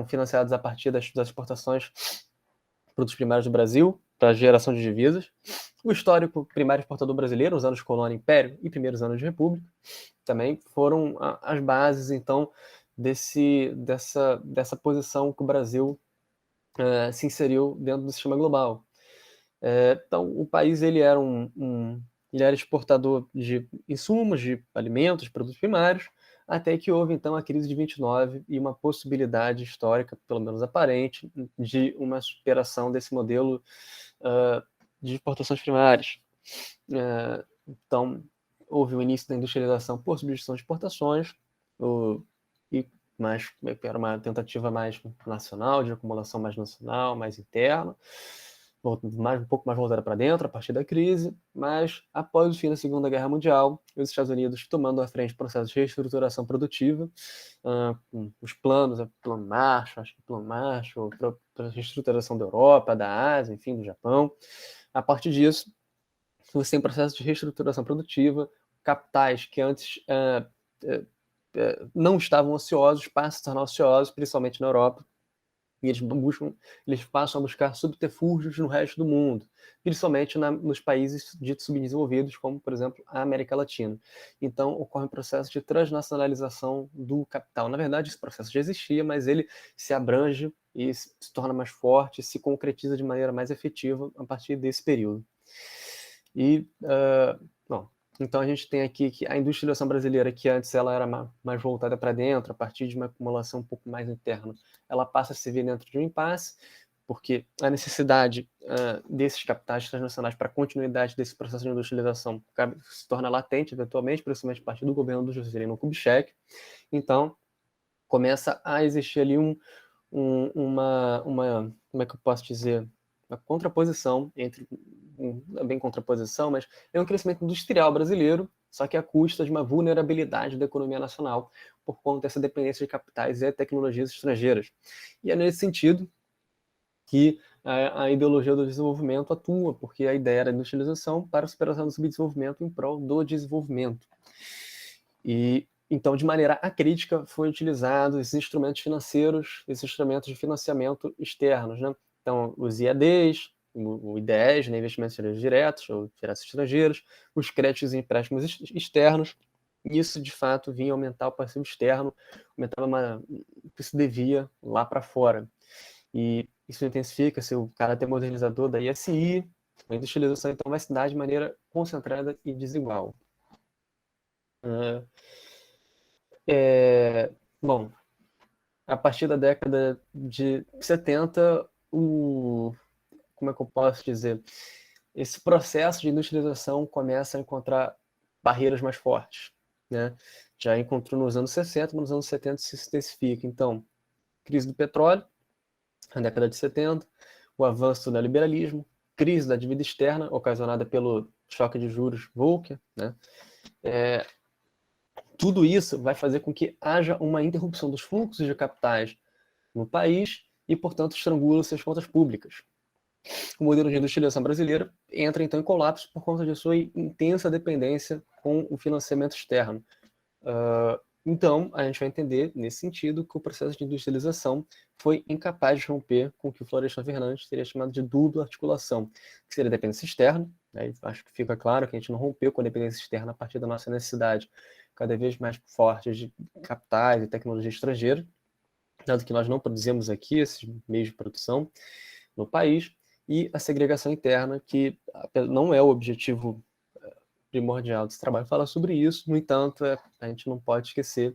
financiados a partir das exportações de produtos primários do Brasil para a geração de divisas. O histórico primário exportador brasileiro, os anos de colônia, império e primeiros anos de república, também foram as bases, então, dessa posição que o Brasil se inseriu dentro do sistema global. Então, o país ele era ele era exportador de insumos, de alimentos, de produtos primários, até que houve, então, a crise de 29 e uma possibilidade histórica, pelo menos aparente, de uma superação desse modelo de exportações primárias. Então, houve o início da industrialização por substituição de exportações, mas era uma tentativa mais nacional, de acumulação mais nacional, mais interna, um pouco mais voltada para dentro a partir da crise, mas após o fim da Segunda Guerra Mundial, os Estados Unidos tomando à frente processos de reestruturação produtiva, os planos, Plano Marshall, para a reestruturação da Europa, da Ásia, enfim, do Japão. A partir disso, você tem processo de reestruturação produtiva, capitais que antes não estavam ociosos, passam a se tornar ociosos, principalmente na Europa, e eles passam a buscar subterfúgios no resto do mundo, principalmente nos países ditos subdesenvolvidos, como, por exemplo, a América Latina. Então, ocorre um processo de transnacionalização do capital. Na verdade, esse processo já existia, mas ele se abrange e se torna mais forte, se concretiza de maneira mais efetiva a partir desse período. Então a gente tem aqui que a industrialização brasileira, que antes ela era mais voltada para dentro, a partir de uma acumulação um pouco mais interna, ela passa a se ver dentro de um impasse, porque a necessidade desses capitais transnacionais para a continuidade desse processo de industrialização se torna latente, eventualmente, principalmente a partir do governo do Juscelino Kubitschek. Então, começa a existir ali uma como é que eu posso dizer, uma contraposição entre, não é bem contraposição, mas é um crescimento industrial brasileiro, só que à custa de uma vulnerabilidade da economia nacional, por conta dessa dependência de capitais e tecnologias estrangeiras. E é nesse sentido que a ideologia do desenvolvimento atua, porque a ideia era a industrialização para a superação do subdesenvolvimento em prol do desenvolvimento. E então, de maneira acrítica, foi utilizado esses instrumentos financeiros, esses instrumentos de financiamento externos, né? Então, os IEDs, o IDEs, né, investimentos diretos ou diretos estrangeiros, os créditos e empréstimos externos. Isso, de fato, vinha aumentar o passivo externo, aumentava o que se devia lá para fora. E isso intensifica-se o caráter modernizador da ISI, a industrialização, então, vai se dar de maneira concentrada e desigual. Bom, a partir da década de 70, como é que eu posso dizer? Esse processo de industrialização começa a encontrar barreiras mais fortes, né? Já encontrou nos anos 60, mas nos anos 70 se intensifica. Então, crise do petróleo, na década de 70, o avanço do neoliberalismo, crise da dívida externa, ocasionada pelo choque de juros Volcker, né? Tudo isso vai fazer com que haja uma interrupção dos fluxos de capitais no país e, portanto, estrangula suas contas públicas. O modelo de industrialização brasileira entra, então, em colapso por conta de sua intensa dependência com o financiamento externo. Então, a gente vai entender, nesse sentido, que o processo de industrialização foi incapaz de romper com o que o Florestan Fernandes teria chamado de dupla articulação, que seria a dependência externa, né? Acho que fica claro que a gente não rompeu com a dependência externa a partir da nossa necessidade cada vez mais forte de capitais e tecnologia estrangeira, dado que nós não produzimos aqui esses meios de produção no país, e a segregação interna, que não é o objetivo primordial desse trabalho, fala sobre isso. No entanto, a gente não pode esquecer,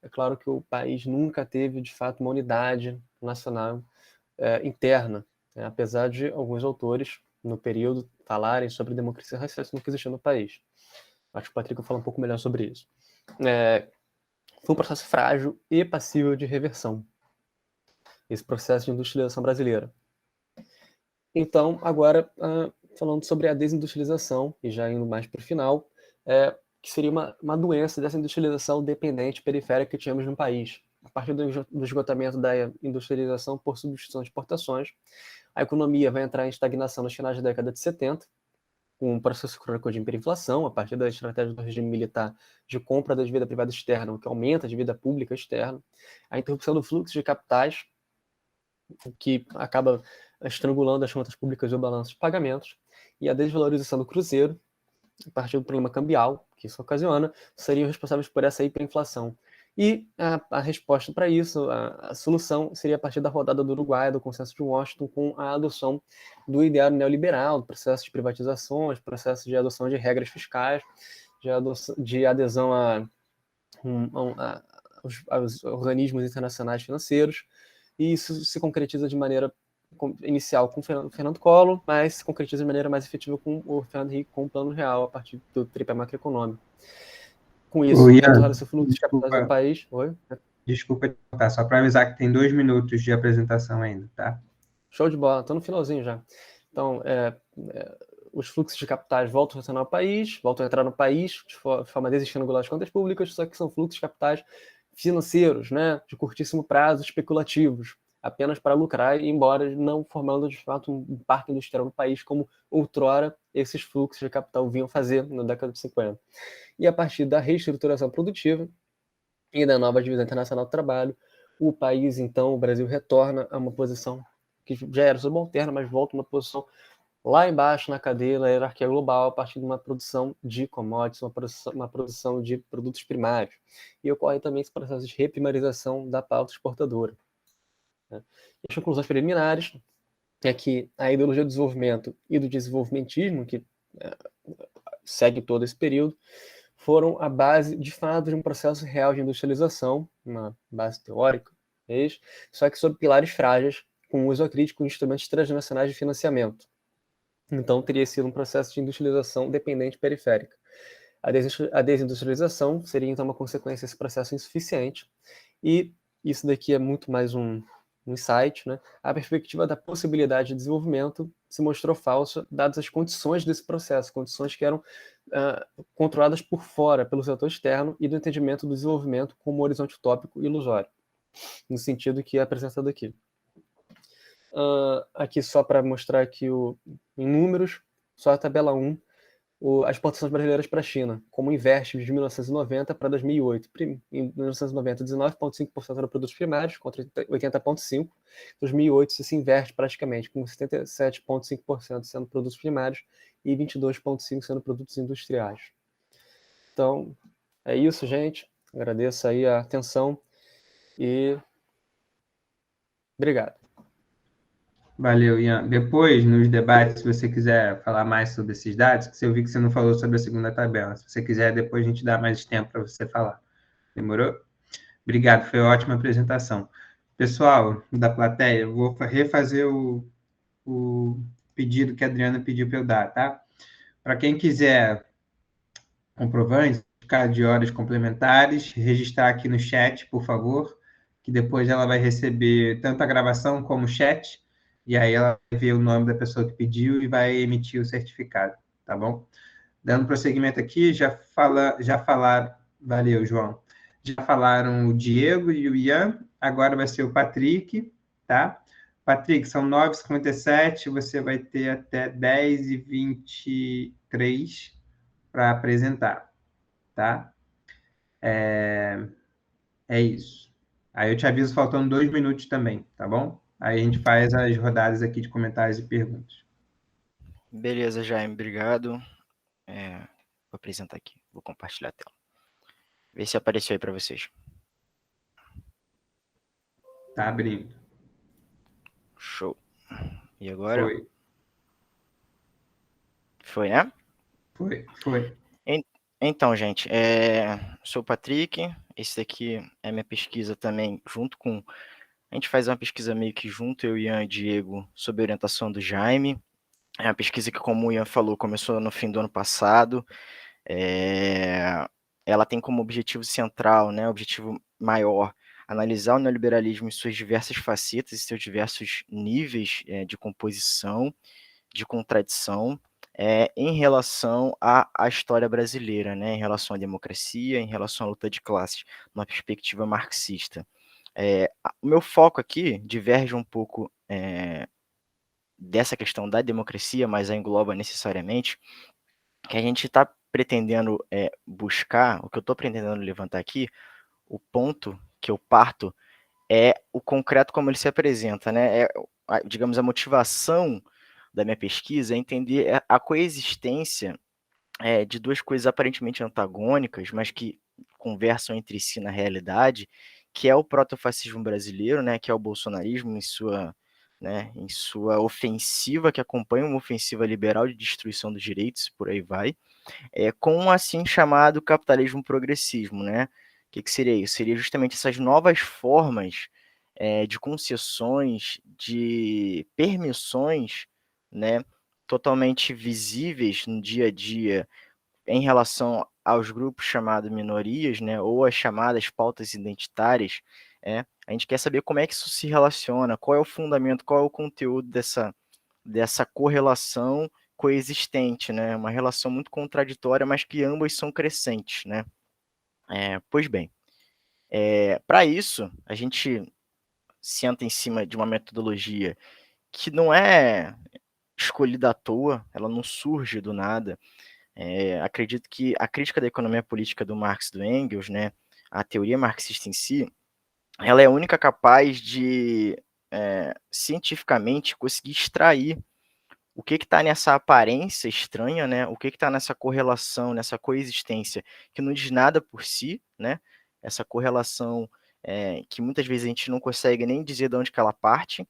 é claro que o país nunca teve, de fato, uma unidade nacional interna, né? Apesar de alguns autores, no período, falarem sobre democracia racial, isso nunca existiu no país. Acho que o Patrick vai falar um pouco melhor sobre isso. Foi um processo frágil e passível de reversão, esse processo de industrialização brasileira. Então, agora, falando sobre a desindustrialização, e já indo mais para o final, que seria uma doença dessa industrialização dependente periférica que tínhamos no país. A partir do esgotamento da industrialização por substituição de exportações, a economia vai entrar em estagnação nos finais da década de 70, com um processo crônico de hiperinflação, a partir da estratégia do regime militar de compra da dívida privada externa, o que aumenta a dívida pública externa, a interrupção do fluxo de capitais, o que acaba estrangulando as contas públicas e o balanço de pagamentos, e a desvalorização do cruzeiro, a partir do problema cambial, que isso ocasiona, seriam responsáveis por essa hiperinflação. E a resposta para isso, a solução, seria a partir da rodada do Uruguai, do Consenso de Washington, com a adoção do ideário neoliberal, do processo de privatizações, processo de adoção de regras fiscais, de adesão aos organismos internacionais financeiros, e isso se concretiza de maneira inicial com o Fernando Collor, mas se concretiza de maneira mais efetiva com o Fernando Henrique, com o Plano Real, a partir do tripé macroeconômico. Com isso, retorna-se o fluxo de capitais do país. Oi? Desculpa te cortar, só para avisar que tem 2 minutos de apresentação ainda, tá? Show de bola, estou no finalzinho já. Então, os fluxos de capitais voltam a retornar ao país, voltam a entrar no país de forma a desestrangular as contas públicas, só que são fluxos de capitais financeiros, né, de curtíssimo prazo, especulativos, apenas para lucrar, embora não formando de fato um parque industrial no país, como outrora esses fluxos de capital vinham fazer na década de 50. E a partir da reestruturação produtiva e da nova divisão internacional do trabalho, o país, então, o Brasil, retorna a uma posição que já era subalterna, mas volta a uma posição lá embaixo na cadeia da hierarquia global, a partir de uma produção de commodities, uma produção de produtos primários. E ocorre também esse processo de reprimarização da pauta exportadora. E as conclusões preliminares é que a ideologia do desenvolvimento e do desenvolvimentismo, que segue todo esse período, foram a base, de fato, de um processo real de industrialização, uma base teórica, só que sob pilares frágeis, com uso acrítico de instrumentos transnacionais de financiamento. Então, teria sido um processo de industrialização dependente periférica. A desindustrialização seria, então, uma consequência desse processo insuficiente, e isso daqui é muito mais um insight, né? A perspectiva da possibilidade de desenvolvimento se mostrou falsa, dadas as condições desse processo, condições que eram controladas por fora, pelo setor externo, e do entendimento do desenvolvimento como um horizonte utópico e ilusório, no sentido que é apresentado aqui. Aqui só para mostrar aqui em números, só a tabela 1, as exportações brasileiras para a China, como inverte de 1990 para 2008. Em 1990, 19,5% eram produtos primários, contra 80,5%. Em 2008, isso se inverte praticamente, com 77,5% sendo produtos primários e 22,5% sendo produtos industriais. Então, é isso, gente. Agradeço aí a atenção e obrigado. Valeu, Ian. Depois, nos debates, se você quiser falar mais sobre esses dados, que eu vi que você não falou sobre a segunda tabela. Se você quiser, depois a gente dá mais tempo para você falar. Demorou? Obrigado, foi uma ótima apresentação. Pessoal da plateia, eu vou refazer o pedido que a Adriana pediu para eu dar, tá? Para quem quiser comprovante de horas complementares, registrar aqui no chat, por favor, que depois ela vai receber tanto a gravação como o chat, e aí ela vai ver o nome da pessoa que pediu e vai emitir o certificado, tá bom? Dando prosseguimento aqui, já falaram, valeu, João, já falaram o Diego e o Ian, agora vai ser o Patrick, tá? Patrick, são 9h57, você vai ter até 10h23 para apresentar, tá? É isso. Aí eu te aviso faltando 2 minutos também, tá bom? Aí a gente faz as rodadas aqui de comentários e perguntas. Beleza, Jaime, obrigado. Vou apresentar aqui, vou compartilhar a tela. Vê se apareceu aí para vocês. Tá abrindo. Show. E agora? Foi. Foi, né? Foi. Então, gente, sou o Patrick, esse daqui é minha pesquisa também, junto com... A gente faz uma pesquisa meio que junto, eu, Ian e Diego, sob a orientação do Jaime. É uma pesquisa que, como o Ian falou, começou no fim do ano passado. Ela tem como objetivo central, né, objetivo maior, analisar o neoliberalismo em suas diversas facetas, em seus diversos níveis de composição, de contradição, em relação à história brasileira, né, em relação à democracia, em relação à luta de classes, numa perspectiva marxista. O meu foco aqui diverge um pouco dessa questão da democracia, mas a engloba necessariamente, que a gente está pretendendo buscar, o que eu estou pretendendo levantar aqui, o ponto que eu parto é o concreto como ele se apresenta, né? Digamos, a motivação da minha pesquisa é entender a coexistência de duas coisas aparentemente antagônicas, mas que conversam entre si na realidade, que é o protofascismo brasileiro, né? Que é o bolsonarismo em sua ofensiva, que acompanha uma ofensiva liberal de destruição dos direitos, por aí vai, com um assim chamado capitalismo progressismo, né? O que seria isso? Seria justamente essas novas formas de concessões, de permissões, né, totalmente visíveis no dia a dia em relação aos grupos chamados minorias, né, ou as chamadas pautas identitárias. A gente quer saber como é que isso se relaciona, qual é o fundamento, qual é o conteúdo dessa correlação coexistente, né, uma relação muito contraditória, mas que ambas são crescentes, né. Pois bem, para isso, a gente senta em cima de uma metodologia que não é escolhida à toa, ela não surge do nada. Acredito que a crítica da economia política do Marx e do Engels, né, a teoria marxista em si, ela é a única capaz de, cientificamente, conseguir extrair o que está nessa aparência estranha, né, o que está nessa correlação, nessa coexistência, que não diz nada por si, né, essa correlação que muitas vezes a gente não consegue nem dizer de onde que ela parte.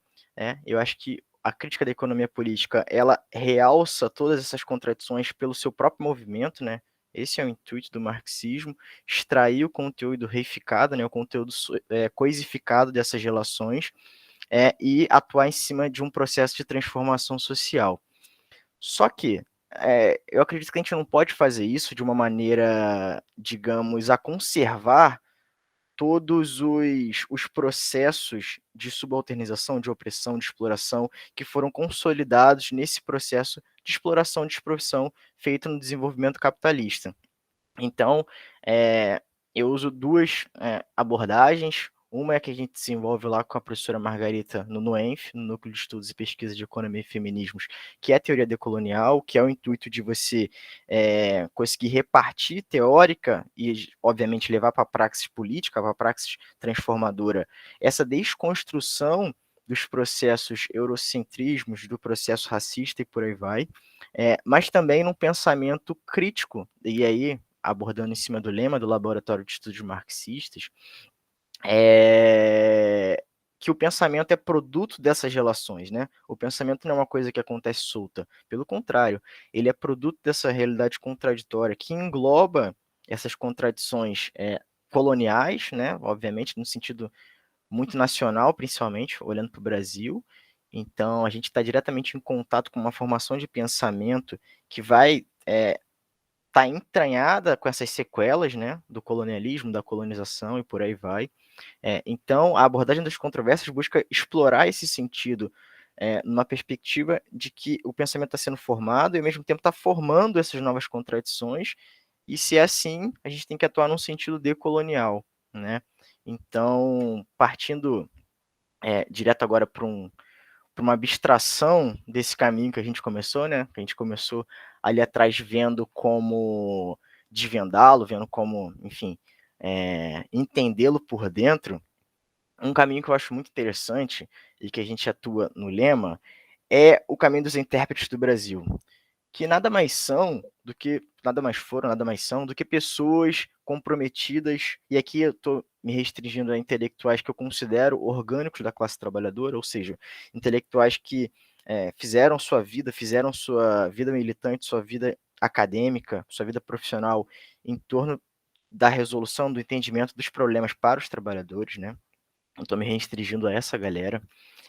Eu acho que a crítica da economia política, ela realça todas essas contradições pelo seu próprio movimento, né? Esse é o intuito do marxismo, extrair o conteúdo reificado, né, o conteúdo coisificado dessas relações, e atuar em cima de um processo de transformação social. Só que eu acredito que a gente não pode fazer isso de uma maneira, digamos, a conservar todos os processos de subalternização, de opressão, de exploração, que foram consolidados nesse processo de exploração de expropriação feito no desenvolvimento capitalista. Então, eu uso duas abordagens. Uma é que a gente desenvolve lá com a professora Margarita no NUENF, no Núcleo de Estudos e Pesquisa de Economia e Feminismos, que é a teoria decolonial, que é o intuito de você conseguir repartir teórica e, obviamente, levar para a praxis política, para a praxis transformadora, essa desconstrução dos processos eurocentrismos, do processo racista e por aí vai, mas também num pensamento crítico, e aí abordando em cima do lema do Laboratório de Estudos Marxistas, que o pensamento é produto dessas relações, né? O pensamento não é uma coisa que acontece solta, pelo contrário, ele é produto dessa realidade contraditória que engloba essas contradições coloniais, né? Obviamente, no sentido muito nacional, principalmente, olhando para o Brasil. Então, a gente está diretamente em contato com uma formação de pensamento que vai está entranhada com essas sequelas, né, do colonialismo, da colonização e por aí vai. Então, a abordagem das controvérsias busca explorar esse sentido numa perspectiva de que o pensamento está sendo formado e, ao mesmo tempo, está formando essas novas contradições, e, se é assim, a gente tem que atuar num sentido decolonial, né? Então, partindo direto agora para uma abstração desse caminho que a gente começou, né? Que a gente começou ali atrás vendo como desvendá-lo, vendo como, enfim, entendê-lo por dentro. Um caminho que eu acho muito interessante e que a gente atua no lema é o caminho dos intérpretes do Brasil, que nada mais foram, nada mais são do que pessoas comprometidas, e aqui eu estou me restringindo a intelectuais que eu considero orgânicos da classe trabalhadora, ou seja, intelectuais que fizeram sua vida militante, sua vida acadêmica, sua vida profissional em torno da resolução, do entendimento dos problemas para os trabalhadores, né? Eu estou me restringindo a essa galera.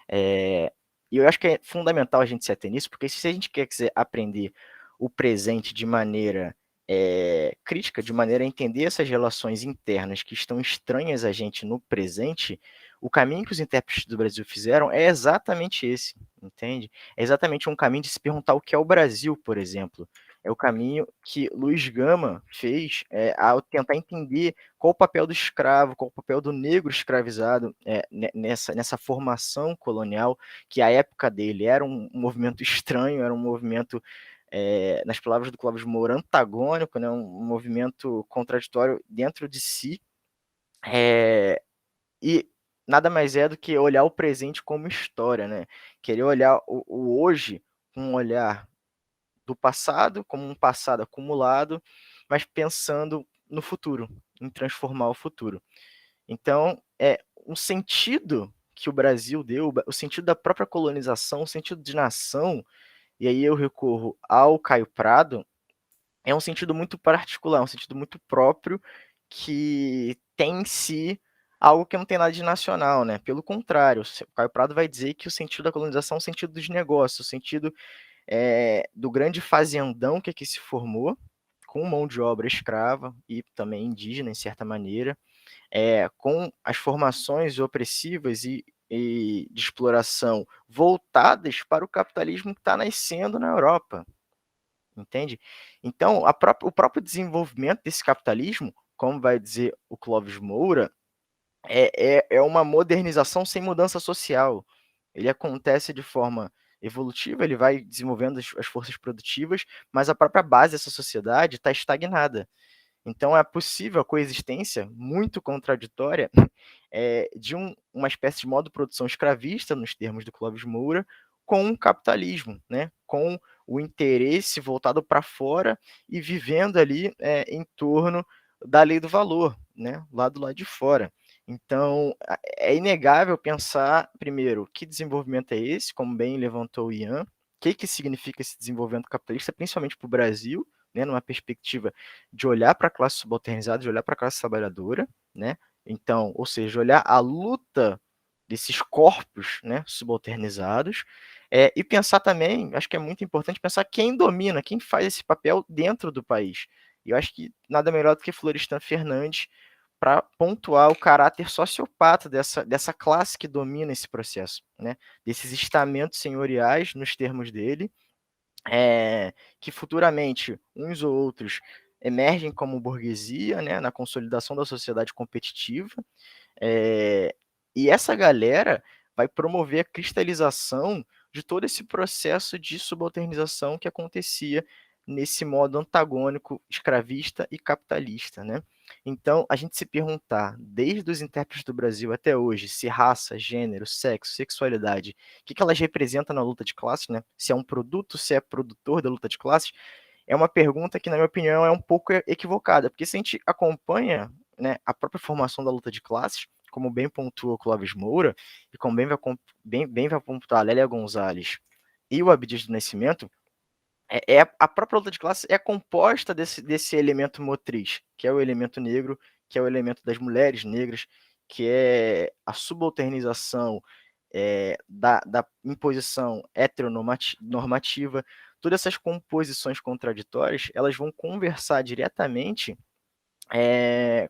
E eu acho que é fundamental a gente se ater nisso, porque se a gente quiser aprender o presente de maneira crítica, de maneira a entender essas relações internas que estão estranhas a gente no presente, o caminho que os intérpretes do Brasil fizeram é exatamente esse, entende? É exatamente um caminho de se perguntar o que é o Brasil, por exemplo. É o caminho que Luiz Gama fez ao tentar entender qual o papel do escravo, qual o papel do negro escravizado nessa formação colonial, que a época dele era um movimento estranho, era um movimento, nas palavras do Clóvis Moura, antagônico, né, um movimento contraditório dentro de si, e nada mais é do que olhar o presente como história, né? Querer olhar o hoje com um olhar do passado, como um passado acumulado, mas pensando no futuro, em transformar o futuro. Então, um sentido que o Brasil deu, o sentido da própria colonização, o sentido de nação, e aí eu recorro ao Caio Prado, é um sentido muito particular, um sentido muito próprio, que tem em si algo que não tem nada de nacional, né? Pelo contrário, o Caio Prado vai dizer que o sentido da colonização é o sentido dos negócios, o sentido do grande fazendão que aqui se formou, com mão de obra escrava e também indígena, em certa maneira, com as formações opressivas e de exploração voltadas para o capitalismo que está nascendo na Europa, entende? Então, o próprio desenvolvimento desse capitalismo, como vai dizer o Clóvis Moura, é uma modernização sem mudança social. Ele acontece de forma evolutiva, ele vai desenvolvendo as forças produtivas, mas a própria base dessa sociedade está estagnada. Então é possível a coexistência muito contraditória de uma espécie de modo de produção escravista, nos termos do Clóvis Moura, com o capitalismo, né? Com o interesse voltado para fora e vivendo ali em torno da lei do valor, né? Lá do lado de fora. Então, é inegável pensar, primeiro, que desenvolvimento é esse, como bem levantou o Ian, o que significa esse desenvolvimento capitalista, principalmente para o Brasil, né, numa perspectiva de olhar para a classe subalternizada, de olhar para a classe trabalhadora, né? Então, ou seja, olhar a luta desses corpos, né, subalternizados, e pensar também, acho que é muito importante pensar quem domina, quem faz esse papel dentro do país. E eu acho que nada melhor do que Florestan Fernandes para pontuar o caráter sociopata dessa classe que domina esse processo, né? Desses estamentos senhoriais, nos termos dele, que futuramente uns ou outros emergem como burguesia, né, na consolidação da sociedade competitiva, e essa galera vai promover a cristalização de todo esse processo de subalternização que acontecia nesse modo antagônico, escravista e capitalista, né? Então, a gente se perguntar, desde os intérpretes do Brasil até hoje, se raça, gênero, sexo, sexualidade, o que elas representam na luta de classes, né? Se é um produto, se é produtor da luta de classes, é uma pergunta que, na minha opinião, é um pouco equivocada, porque se a gente acompanha, né, a própria formação da luta de classes, como bem pontua o Clóvis Moura, e como bem vai pontuar a Lélia Gonzalez e o Abdias do Nascimento, a própria luta de classes é composta desse elemento motriz, que é o elemento negro, que é o elemento das mulheres negras, que é a subalternização da imposição heteronormativa. Todas essas composições contraditórias, elas vão conversar diretamente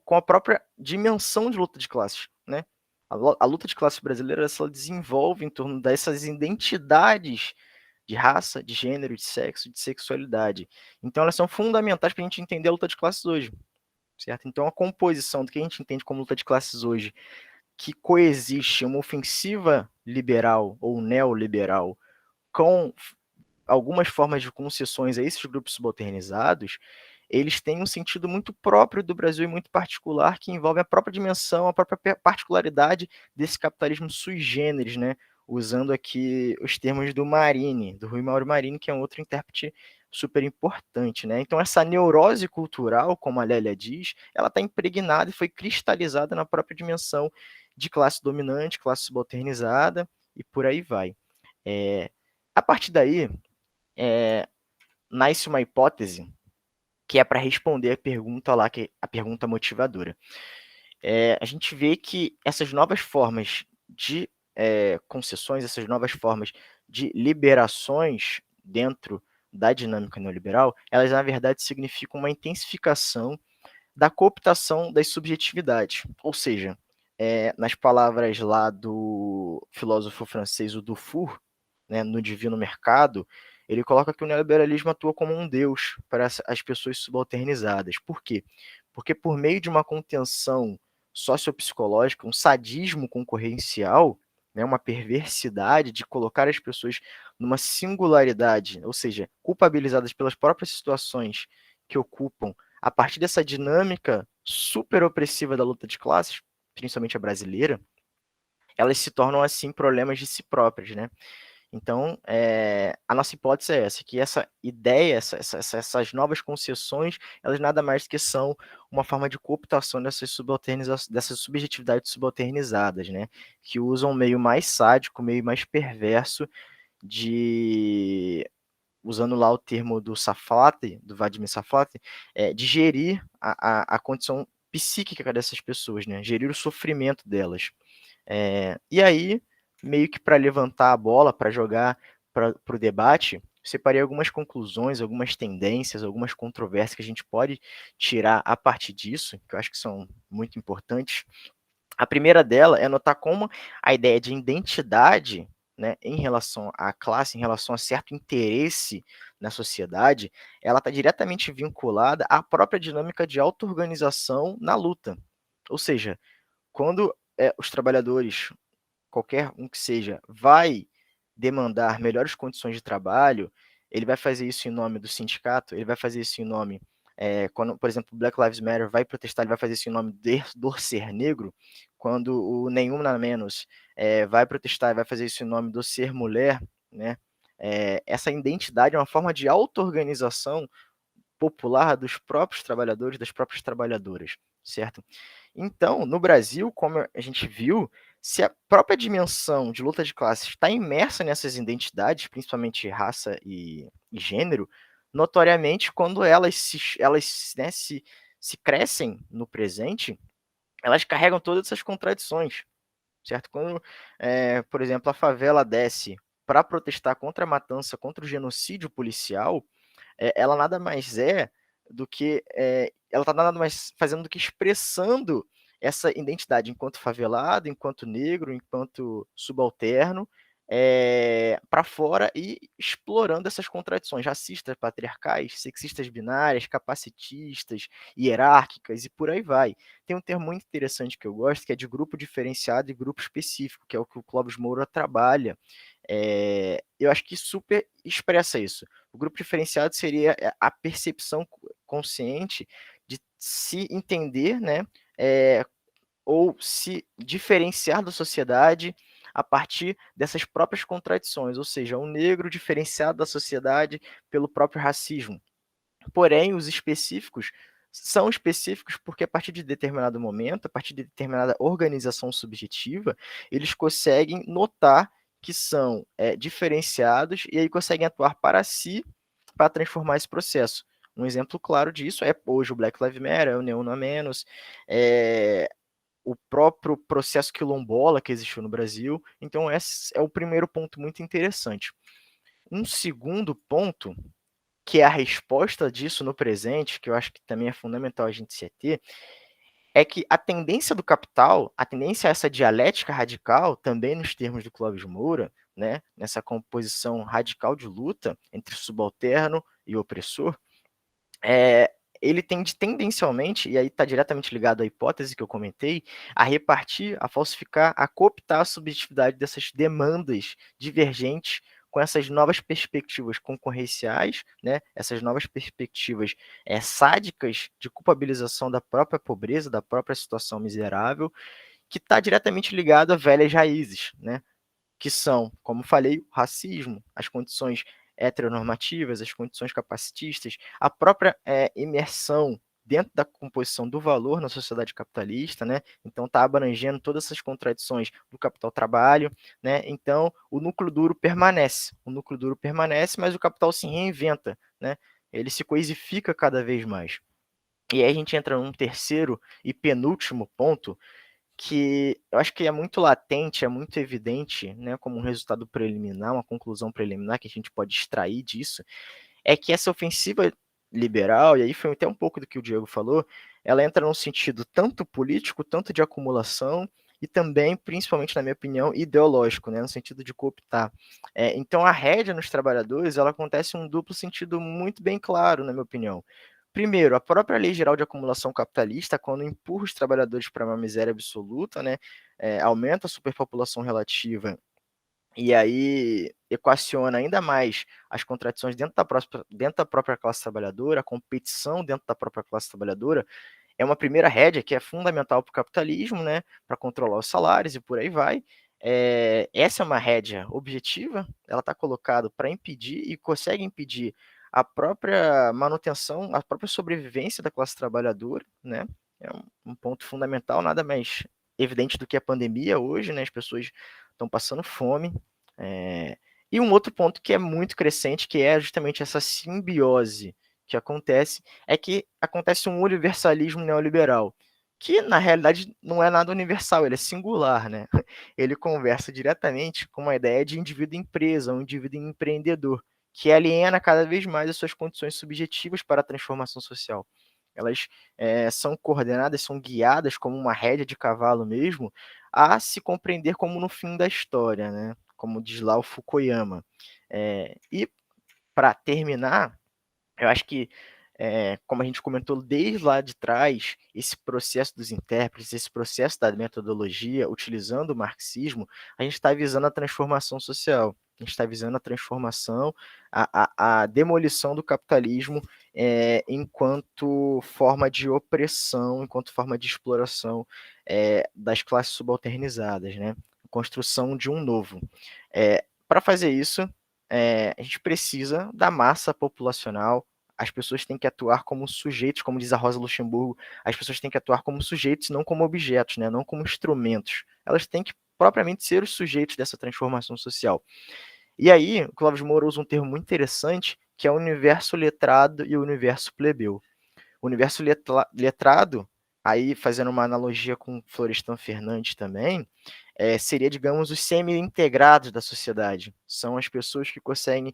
com a própria dimensão de luta de classes, né? A luta de classes brasileira ela desenvolve em torno dessas identidades de raça, de gênero, de sexo, de sexualidade. Então, elas são fundamentais para a gente entender a luta de classes hoje, certo? Então, a composição do que a gente entende como luta de classes hoje, que coexiste uma ofensiva liberal ou neoliberal com algumas formas de concessões a esses grupos subalternizados, eles têm um sentido muito próprio do Brasil e muito particular, que envolve a própria dimensão, a própria particularidade desse capitalismo sui generis, né? Usando aqui os termos do Marini, do Rui Mauro Marini, que é um outro intérprete super importante, né? Então, essa neurose cultural, como a Lélia diz, ela está impregnada e foi cristalizada na própria dimensão de classe dominante, classe subalternizada, e por aí vai. A partir daí, nasce uma hipótese que é para responder a pergunta lá, que a pergunta motivadora. A gente vê que essas novas formas de concessões, essas novas formas de liberações dentro da dinâmica neoliberal, elas na verdade significam uma intensificação da cooptação das subjetividades, ou seja, nas palavras lá do filósofo francês, o Dufour, né, no Divino Mercado, ele coloca que o neoliberalismo atua como um deus para as pessoas subalternizadas. Por quê? Porque por meio de uma contenção sociopsicológica, um sadismo concorrencial, né, uma perversidade de colocar as pessoas numa singularidade, ou seja, culpabilizadas pelas próprias situações que ocupam, a partir dessa dinâmica super opressiva da luta de classes, principalmente a brasileira, elas se tornam, assim, problemas de si próprias, né? Então, a nossa hipótese é essa, que essa ideia, essas novas concessões, elas nada mais que são uma forma de cooptação dessas subjetividades subalternizadas, né? Que usam um meio mais sádico, meio mais perverso de, usando lá o termo do Saflati, do Vladimir Saflati, de gerir a condição psíquica dessas pessoas, né? Gerir o sofrimento delas. E aí, meio que para levantar a bola, para jogar para o debate, separei algumas conclusões, algumas tendências, algumas controvérsias que a gente pode tirar a partir disso, que eu acho que são muito importantes. A primeira dela é notar como a ideia de identidade, né, em relação à classe, em relação a certo interesse na sociedade, ela está diretamente vinculada à própria dinâmica de auto-organização na luta. Ou seja, quando os trabalhadores, qualquer um que seja, vai demandar melhores condições de trabalho, ele vai fazer isso em nome do sindicato, ele vai fazer isso em nome, quando, por exemplo, o Black Lives Matter vai protestar, ele vai fazer isso em nome do ser negro, quando o Nenhum Na Menos vai protestar, vai fazer isso em nome do ser mulher, né? Essa identidade é uma forma de auto-organização popular dos próprios trabalhadores, das próprias trabalhadoras, certo? Então, no Brasil, como a gente viu, se a própria dimensão de luta de classes está imersa nessas identidades, principalmente raça e gênero, notoriamente, quando né, se crescem no presente, elas carregam todas essas contradições, certo? Quando, por exemplo, a favela desce para protestar contra a matança, contra o genocídio policial, ela nada mais é do que ela está nada mais fazendo do que expressando essa identidade enquanto favelado, enquanto negro, enquanto subalterno, para fora e explorando essas contradições racistas, patriarcais, sexistas binárias, capacitistas, hierárquicas e por aí vai. Tem um termo muito interessante que eu gosto, que é de grupo diferenciado e grupo específico, que é o que o Clóvis Moura trabalha. Eu acho que super expressa isso. O grupo diferenciado seria a percepção consciente de se entender, né, ou se diferenciar da sociedade a partir dessas próprias contradições, ou seja, um negro diferenciado da sociedade pelo próprio racismo. Porém, os específicos são específicos porque a partir de determinado momento, a partir de determinada organização subjetiva, eles conseguem notar que são diferenciados e aí conseguem atuar para si para transformar esse processo. Um exemplo claro disso é hoje o Black Lives Matter, o Neon Não Menos, o próprio processo quilombola que existiu no Brasil. Então, esse é o primeiro ponto muito interessante. Um segundo ponto, que é a resposta disso no presente, que eu acho que também é fundamental a gente se ter, é que a tendência do capital, a tendência a essa dialética radical, também nos termos do Clóvis Moura, né, nessa composição radical de luta entre subalterno e opressor, ele tende tendencialmente, e aí está diretamente ligado à hipótese que eu comentei, a repartir, a falsificar, a cooptar a subjetividade dessas demandas divergentes com essas novas perspectivas concorrenciais, né, essas novas perspectivas sádicas de culpabilização da própria pobreza, da própria situação miserável, que está diretamente ligado a velhas raízes, né, que são, como falei, o racismo, as condições heteronormativas, as condições capacitistas, a própria imersão dentro da composição do valor na sociedade capitalista, né? Então está abrangendo todas essas contradições do capital-trabalho, né? Então o núcleo duro permanece, mas o capital se reinventa, né? Ele se coisifica cada vez mais. E aí a gente entra num terceiro e penúltimo ponto, que eu acho que é muito latente, é muito evidente, né, como um resultado preliminar, uma conclusão preliminar que a gente pode extrair disso, é que essa ofensiva liberal, e aí foi até um pouco do que o Diego falou, ela entra num sentido tanto político, tanto de acumulação, e também, principalmente na minha opinião, ideológico, né, no sentido de cooptar. Então a rédea nos trabalhadores, ela acontece em um duplo sentido muito bem claro, na minha opinião. Primeiro, a própria Lei Geral de Acumulação Capitalista, quando empurra os trabalhadores para uma miséria absoluta, né, aumenta a superpopulação relativa e aí equaciona ainda mais as contradições dentro da própria classe trabalhadora, a competição dentro da própria classe trabalhadora, é uma primeira rédea que é fundamental para o capitalismo, né, para controlar os salários e por aí vai. Essa é uma rédea objetiva, ela está colocada para impedir e consegue impedir a própria manutenção, a própria sobrevivência da classe trabalhadora, né? É um ponto fundamental, nada mais evidente do que a pandemia hoje, né? As pessoas estão passando fome. E um outro ponto que é muito crescente, que é justamente essa simbiose que acontece, é que acontece um universalismo neoliberal, que na realidade não é nada universal, ele é singular, né? Ele conversa diretamente com uma ideia de indivíduo-empresa, um indivíduo empreendedor, que aliena cada vez mais as suas condições subjetivas para a transformação social. Elas são coordenadas, são guiadas como uma rédea de cavalo mesmo, a se compreender como no fim da história, né? Como diz lá o Fukuyama. E para terminar, eu acho que, como a gente comentou desde lá de trás, esse processo dos intérpretes, esse processo da metodologia, utilizando o marxismo, a gente está visando a transformação social, a gente está visando a transformação, a demolição do capitalismo enquanto forma de opressão, enquanto forma de exploração das classes subalternizadas, né? Construção de um novo. Para fazer isso, a gente precisa da massa populacional. As pessoas têm que atuar como sujeitos, como diz a Rosa Luxemburgo, as pessoas têm que atuar como sujeitos, não como objetos, né? Não como instrumentos. Elas têm que propriamente ser os sujeitos dessa transformação social. E aí, o Clóvis Moura usa um termo muito interessante, que é o universo letrado e o universo plebeu. O universo letrado, aí fazendo uma analogia com Florestan Fernandes também, seria, digamos, os semi-integrados da sociedade. São as pessoas que conseguem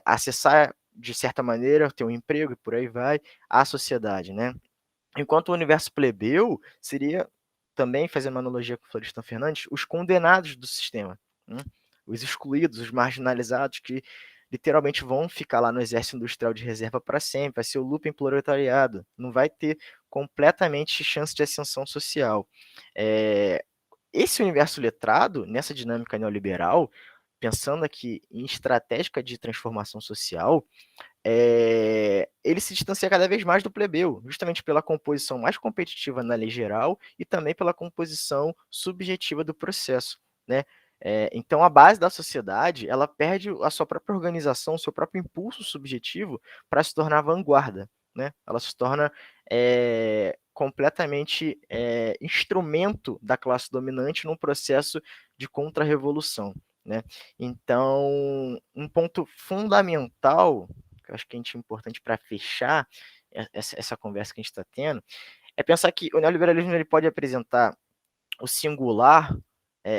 acessar, de certa maneira, ter um emprego e por aí vai, a sociedade, né? Enquanto o universo plebeu seria, também fazendo uma analogia com o Florestan Fernandes, os condenados do sistema, né? Os excluídos, os marginalizados, que literalmente vão ficar lá no exército industrial de reserva para sempre, vai ser o looping proletariado, não vai ter completamente chance de ascensão social. Esse universo letrado, nessa dinâmica neoliberal, pensando aqui em estratégia de transformação social, ele se distancia cada vez mais do plebeu, justamente pela composição mais competitiva na lei geral e também pela composição subjetiva do processo, né? Então, a base da sociedade, ela perde a sua própria organização, o seu próprio impulso subjetivo para se tornar vanguarda, né? Ela se torna completamente instrumento da classe dominante num processo de contra-revolução, né? Então, um ponto fundamental que eu acho que é importante para fechar essa conversa que a gente está tendo, é pensar que o neoliberalismo ele pode apresentar o singular,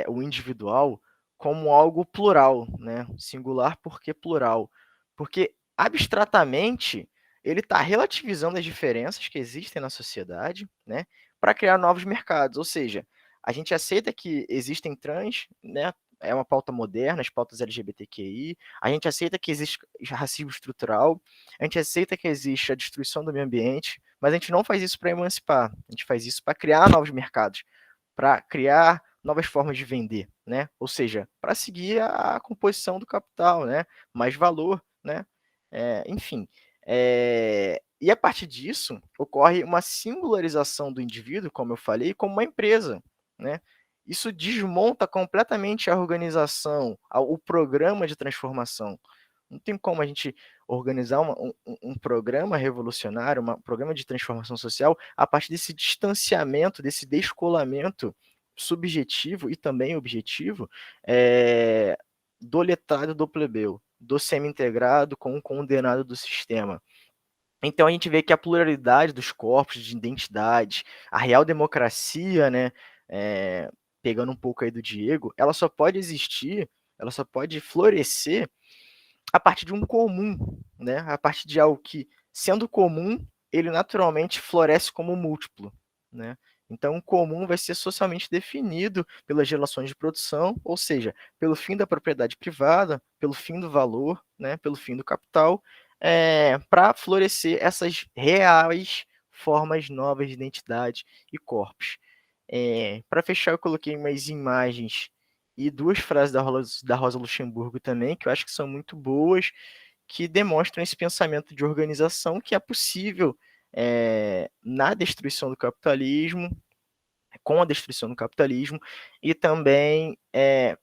o individual, como algo plural, né? Singular porque plural. Porque, abstratamente, ele está relativizando as diferenças que existem na sociedade, né? Para criar novos mercados. Ou seja, a gente aceita que existem trans, né? É uma pauta moderna, as pautas LGBTQI, a gente aceita que existe racismo estrutural, a gente aceita que existe a destruição do meio ambiente, mas a gente não faz isso para emancipar, a gente faz isso para criar novos mercados, para criar novas formas de vender, né? Ou seja, para seguir a composição do capital, né? Mais valor, né? Enfim. E a partir disso, ocorre uma singularização do indivíduo, como eu falei, como uma empresa, né? Isso desmonta completamente a organização, o programa de transformação. Não tem como a gente organizar um programa revolucionário, um programa de transformação social, a partir desse distanciamento, desse descolamento subjetivo e também objetivo do letrado do plebeu, do semi-integrado com o condenado do sistema. Então a gente vê que a pluralidade dos corpos de identidade, a real democracia, né, pegando um pouco aí do Diego, ela só pode existir, ela só pode florescer a partir de um comum, né? A partir de algo que, sendo comum, ele naturalmente floresce como múltiplo, né? Então, o comum vai ser socialmente definido pelas relações de produção, ou seja, pelo fim da propriedade privada, pelo fim do valor, né? Pelo fim do capital, para florescer essas reais formas novas de identidade e corpos. Para fechar, eu coloquei umas imagens e duas frases da Rosa Luxemburgo também, que eu acho que são muito boas, que demonstram esse pensamento de organização que é possível na destruição do capitalismo, com a destruição do capitalismo, e também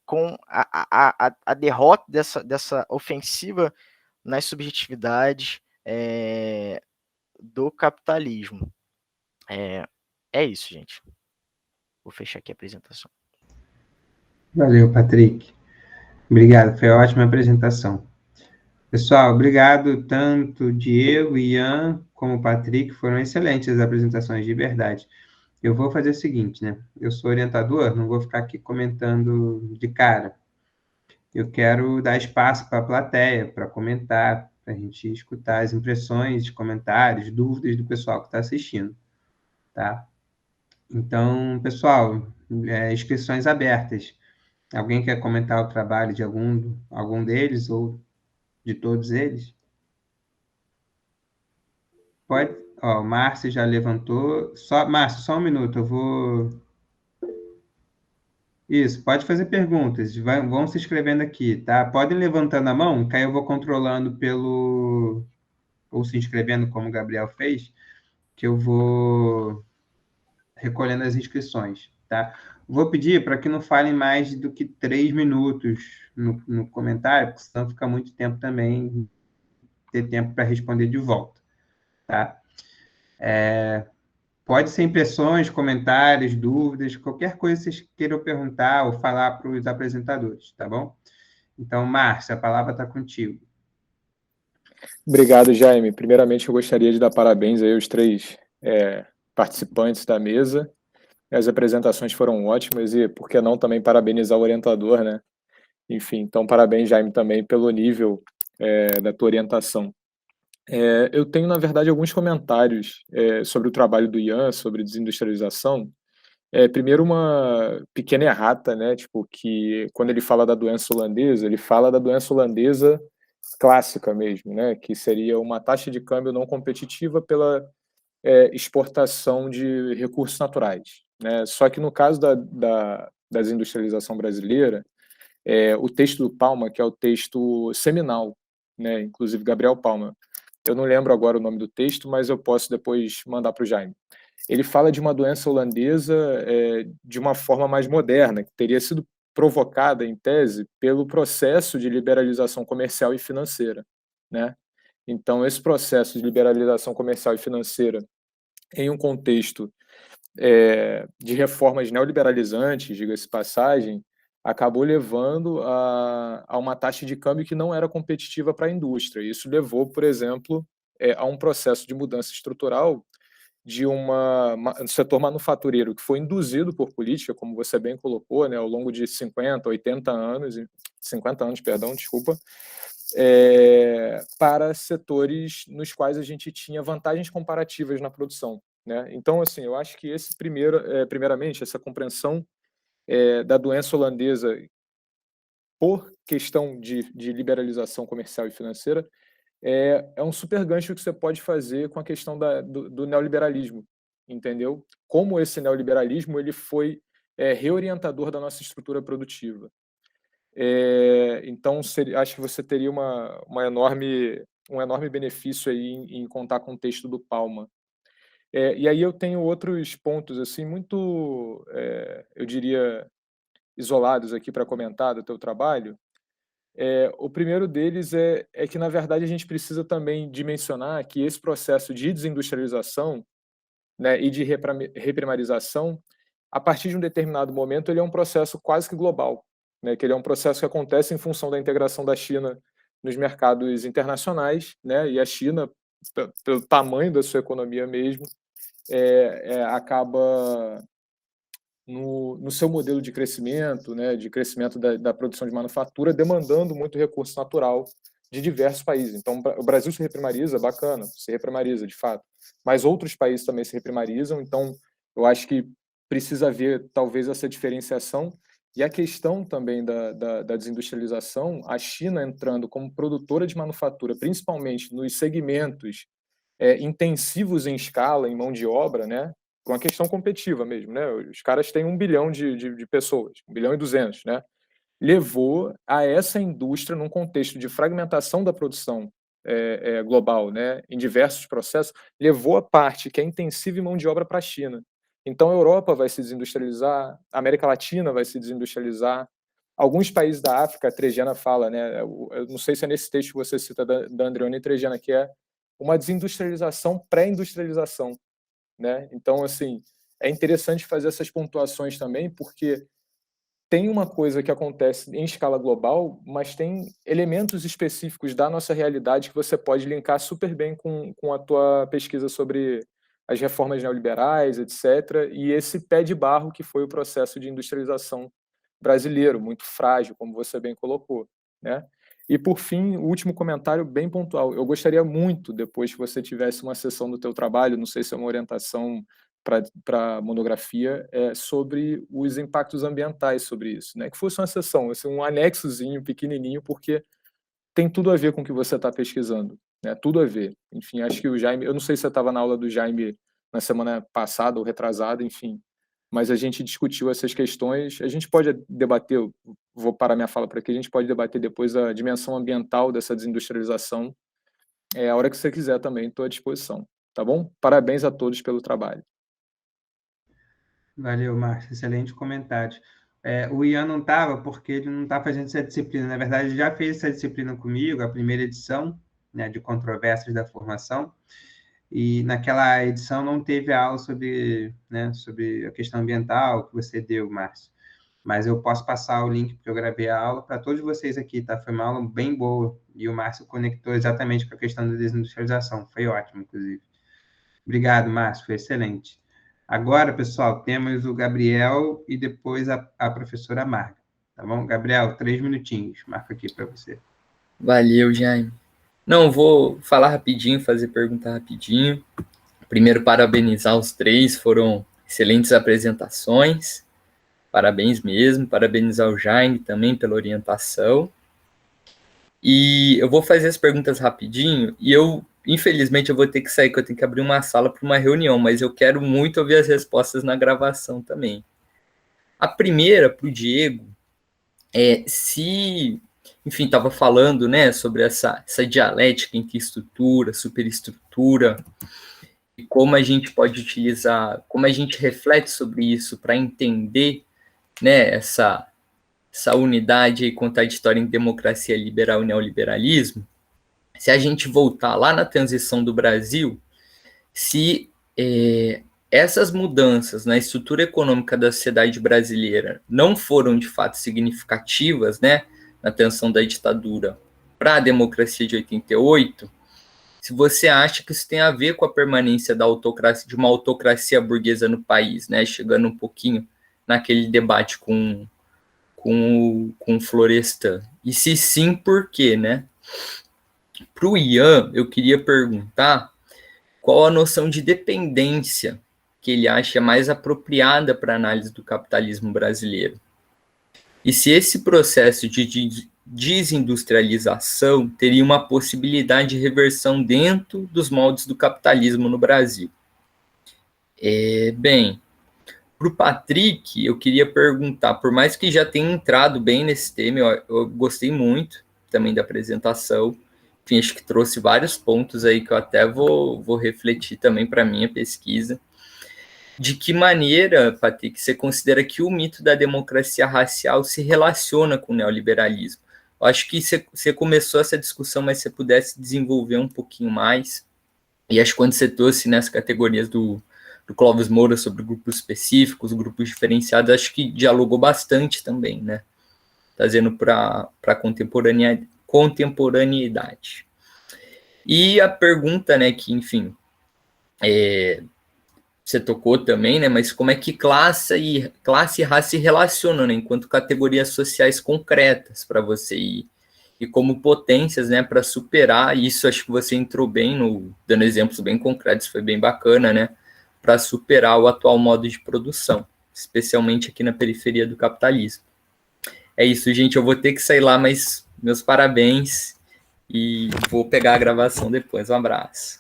com a derrota dessa ofensiva nas subjetividades do capitalismo. É isso, gente. Vou fechar aqui a apresentação. Valeu, Patrick. Obrigado, foi uma ótima apresentação. Pessoal, obrigado tanto Diego, Ian, como o Patrick, foram excelentes as apresentações, de verdade. Eu vou fazer o seguinte, né? Eu sou orientador, não vou ficar aqui comentando de cara. Eu quero dar espaço para a plateia, para comentar, para a gente escutar as impressões, comentários, dúvidas do pessoal que está assistindo, tá? Então, pessoal, inscrições abertas. Alguém quer comentar o trabalho de algum deles ou de todos eles? Pode. Ó, o Márcio já levantou. Márcio, só um minuto, eu vou. Isso, pode fazer perguntas. Vão se inscrevendo aqui, tá? Podem levantando a mão, que aí eu vou controlando pelo. Ou se inscrevendo, como o Gabriel fez, que eu vou recolhendo as inscrições, tá? Vou pedir para que não falem mais do que 3 minutos no comentário, porque senão fica muito tempo também, ter tempo para responder de volta, tá? Pode ser impressões, comentários, dúvidas, qualquer coisa que vocês queiram perguntar ou falar para os apresentadores, tá bom? Então, Márcia, a palavra está contigo. Obrigado, Jaime. Primeiramente, eu gostaria de dar parabéns aí aos 3 participantes da mesa. As apresentações foram ótimas e, por que não, também parabenizar o orientador, né? Enfim, então parabéns, Jaime, também pelo nível da tua orientação. Eu tenho, na verdade, alguns comentários sobre o trabalho do Ian, sobre desindustrialização. Primeiro, uma pequena errata, né? Tipo, que quando ele fala da doença holandesa, ele fala da doença holandesa clássica mesmo, né? Que seria uma taxa de câmbio não competitiva pela exportação de recursos naturais, né? Só que no caso da desindustrialização brasileira, o texto do Palma, que é o texto seminal, né? Inclusive Gabriel Palma. Eu não lembro agora o nome do texto, mas eu posso depois mandar para o Jaime. Ele fala de uma doença holandesa de uma forma mais moderna, que teria sido provocada, em tese, pelo processo de liberalização comercial e financeira, né? Então, esse processo de liberalização comercial e financeira, em um contexto de reformas neoliberalizantes, diga-se passagem, acabou levando a uma taxa de câmbio que não era competitiva para a indústria. Isso levou, por exemplo, a um processo de mudança estrutural de um setor manufatureiro que foi induzido por política, como você bem colocou, né, ao longo de 50 anos, perdão, desculpa, para setores nos quais a gente tinha vantagens comparativas na produção, né? Então, assim, eu acho que primeiramente, essa compreensão da doença holandesa por questão de liberalização comercial e financeira é um super gancho que você pode fazer com a questão do neoliberalismo, entendeu? Como esse neoliberalismo ele foi reorientador da nossa estrutura produtiva. Então, acho que você teria um enorme benefício aí em contar com o texto do Palma. E aí eu tenho outros pontos assim muito, eu diria, isolados aqui para comentar do teu trabalho. O primeiro deles é que, na verdade, a gente precisa também dimensionar que esse processo de desindustrialização, né, e de reprimarização, a partir de um determinado momento, ele é um processo quase que global, né, que ele é um processo que acontece em função da integração da China nos mercados internacionais, né, e a China, pelo tamanho da sua economia mesmo, acaba no seu modelo de crescimento, né, de crescimento da produção de manufatura, demandando muito recurso natural de diversos países. Então, o Brasil se reprimariza, bacana, se reprimariza, de fato. Mas outros países também se reprimarizam, então eu acho que precisa haver, talvez, essa diferenciação. E a questão também da desindustrialização, a China entrando como produtora de manufatura, principalmente nos segmentos intensivos em escala, em mão de obra, né, por uma questão competitiva mesmo, né? Os caras têm 1 bilhão de pessoas, 1 bilhão e 200, né? Levou a essa indústria, num contexto de fragmentação da produção global, né, em diversos processos, levou a parte que é intensiva em mão de obra para a China. Então, a Europa vai se desindustrializar, a América Latina vai se desindustrializar, alguns países da África, a Trejana fala, né, eu não sei se é nesse texto que você cita da Andreoni Trejana, que é uma desindustrialização pré-industrialização, né? Então, assim, é interessante fazer essas pontuações também, porque tem uma coisa que acontece em escala global, mas tem elementos específicos da nossa realidade que você pode linkar super bem com a tua pesquisa sobre as reformas neoliberais, etc., e esse pé de barro que foi o processo de industrialização brasileiro, muito frágil, como você bem colocou, né? E, por fim, o último comentário bem pontual. Eu gostaria muito, depois que você tivesse uma sessão do teu trabalho, não sei se é uma orientação para monografia, sobre os impactos ambientais sobre isso, né? Que fosse uma sessão, assim, um anexozinho pequenininho, porque tem tudo a ver com o que você está pesquisando, né? Tudo a ver. Enfim, acho que o Jaime, eu não sei se você estava na aula do Jaime na semana passada ou retrasada, enfim, mas a gente discutiu essas questões. A gente pode debater, vou parar minha fala por aqui, a gente pode debater depois a dimensão ambiental dessa desindustrialização. A hora que você quiser também, estou à disposição. Tá bom? Parabéns a todos pelo trabalho. Valeu, Márcio. Excelente comentário. O Ian não estava porque ele não está fazendo essa disciplina. Na verdade, ele já fez essa disciplina comigo, a primeira edição, né, de controvérsias da formação. E naquela edição não teve aula sobre, né, sobre a questão ambiental que você deu, Márcio. Mas eu posso passar o link porque eu gravei a aula para todos vocês aqui, tá? Foi uma aula bem boa. E o Márcio conectou exatamente com a questão da desindustrialização. Foi ótimo, inclusive. Obrigado, Márcio. Foi excelente. Agora, pessoal, temos o Gabriel e depois a professora Marga. Tá bom? Gabriel, 3 minutinhos. Marco aqui para você. Valeu, Jaime. Não, vou falar rapidinho, fazer pergunta rapidinho. Primeiro, parabenizar os três, foram excelentes apresentações. Parabéns mesmo, parabenizar o Jaime também pela orientação. E eu vou fazer as perguntas rapidinho, e infelizmente, eu vou ter que sair, que eu tenho que abrir uma sala para uma reunião, mas eu quero muito ouvir as respostas na gravação também. A primeira, para o Diego, enfim, estava falando, né, sobre essa dialética entre estrutura, superestrutura, e como a gente pode utilizar, como a gente reflete sobre isso para entender, né, essa unidade aí contraditória em democracia liberal e neoliberalismo. Se a gente voltar lá na transição do Brasil, se essas mudanças na estrutura econômica da sociedade brasileira não foram de fato significativas, né, na transição da ditadura para a democracia de 88, se você acha que isso tem a ver com a permanência da autocracia, de uma autocracia burguesa no país, né, chegando um pouquinho naquele debate com o Florestan. E se sim, por quê, né? Para o Ian, eu queria perguntar qual a noção de dependência que ele acha mais apropriada para a análise do capitalismo brasileiro. E se esse processo de desindustrialização teria uma possibilidade de reversão dentro dos moldes do capitalismo no Brasil. Bem, para o Patrick, eu queria perguntar, por mais que já tenha entrado bem nesse tema, eu gostei muito também da apresentação, enfim, acho que trouxe vários pontos aí que eu até vou refletir também para a minha pesquisa. De que maneira, Patrick, você considera que o mito da democracia racial se relaciona com o neoliberalismo? Eu acho que você começou essa discussão, mas se você pudesse desenvolver um pouquinho mais. E acho que quando você trouxe nessas categorias do Clóvis Moura sobre grupos específicos, grupos diferenciados, acho que dialogou bastante também, né? Trazendo para a contemporaneidade. E a pergunta, né, que, enfim, você tocou também, né, mas como é que classe e raça se relacionam, né, enquanto categorias sociais concretas para você e como potências, né, para superar isso. Acho que você entrou bem dando exemplos bem concretos, foi bem bacana, né, para superar o atual modo de produção, especialmente aqui na periferia do capitalismo. É isso, gente, eu vou ter que sair lá, mas meus parabéns e vou pegar a gravação depois. Um abraço.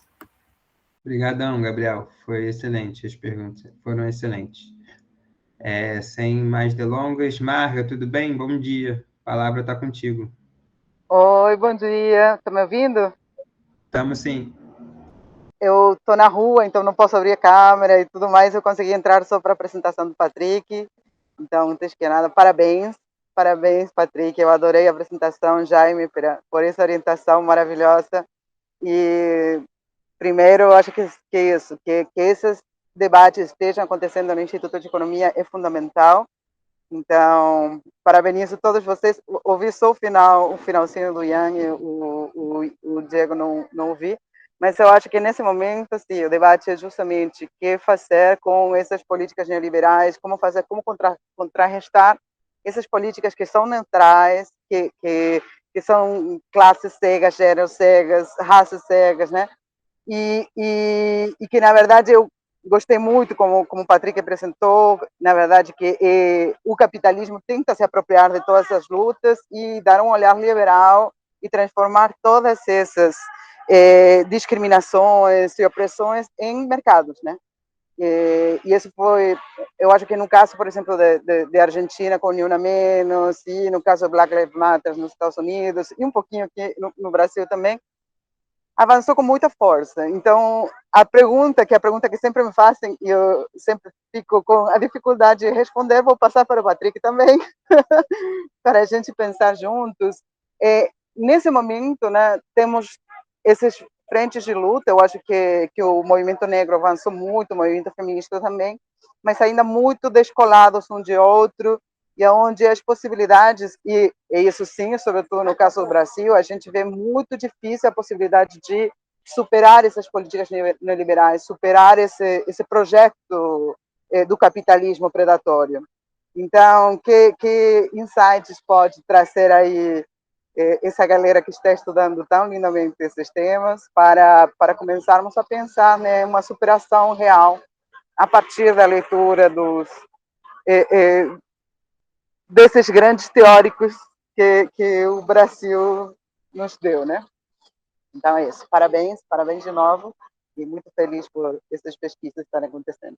Obrigadão, Gabriel. Foi excelente, as perguntas foram excelentes. Sem mais delongas, Marga, tudo bem? Bom dia. A palavra está contigo. Oi, bom dia. Está me ouvindo? Estamos sim. Eu estou na rua, então não posso abrir a câmera e tudo mais. Eu consegui entrar só para a apresentação do Patrick. Então, antes que nada, parabéns. Parabéns, Patrick. Eu adorei a apresentação, Jaime, por essa orientação maravilhosa. E, primeiro, eu acho que esses debates estejam acontecendo no Instituto de Economia é fundamental. Então, parabenizo todos vocês. Ouvi só o finalzinho do Ian, o Diego não ouvi, mas eu acho que nesse momento, sim, o debate é justamente o que fazer com essas políticas neoliberais, como contrarrestar essas políticas que são neutrais, que são classes cegas, gêneros cegas, raças cegas, né? E que, na verdade, eu gostei muito, como o Patrick apresentou, na verdade, que o capitalismo tenta se apropriar de todas as lutas e dar um olhar liberal e transformar todas essas discriminações e opressões em mercados, né? E isso foi, eu acho que no caso, por exemplo, de Argentina com Ni Una Menos, e no caso do Black Lives Matter nos Estados Unidos, e um pouquinho aqui no Brasil também, avançou com muita força. Então, a pergunta que sempre me fazem, e eu sempre fico com a dificuldade de responder, vou passar para o Patrick também, para a gente pensar juntos. Nesse momento, né, temos esses frentes de luta. Eu acho que o movimento negro avançou muito, o movimento feminista também, mas ainda muito descolados um de outro, e onde as possibilidades, e isso sim, sobretudo no caso do Brasil, a gente vê muito difícil a possibilidade de superar essas políticas neoliberais, superar esse projeto do capitalismo predatório. Então, que insights pode trazer aí essa galera que está estudando tão lindamente esses temas para começarmos a pensar, né, uma superação real a partir da leitura desses grandes teóricos que o Brasil nos deu, né? Então é isso. Parabéns de novo e muito feliz por essas pesquisas estarem acontecendo.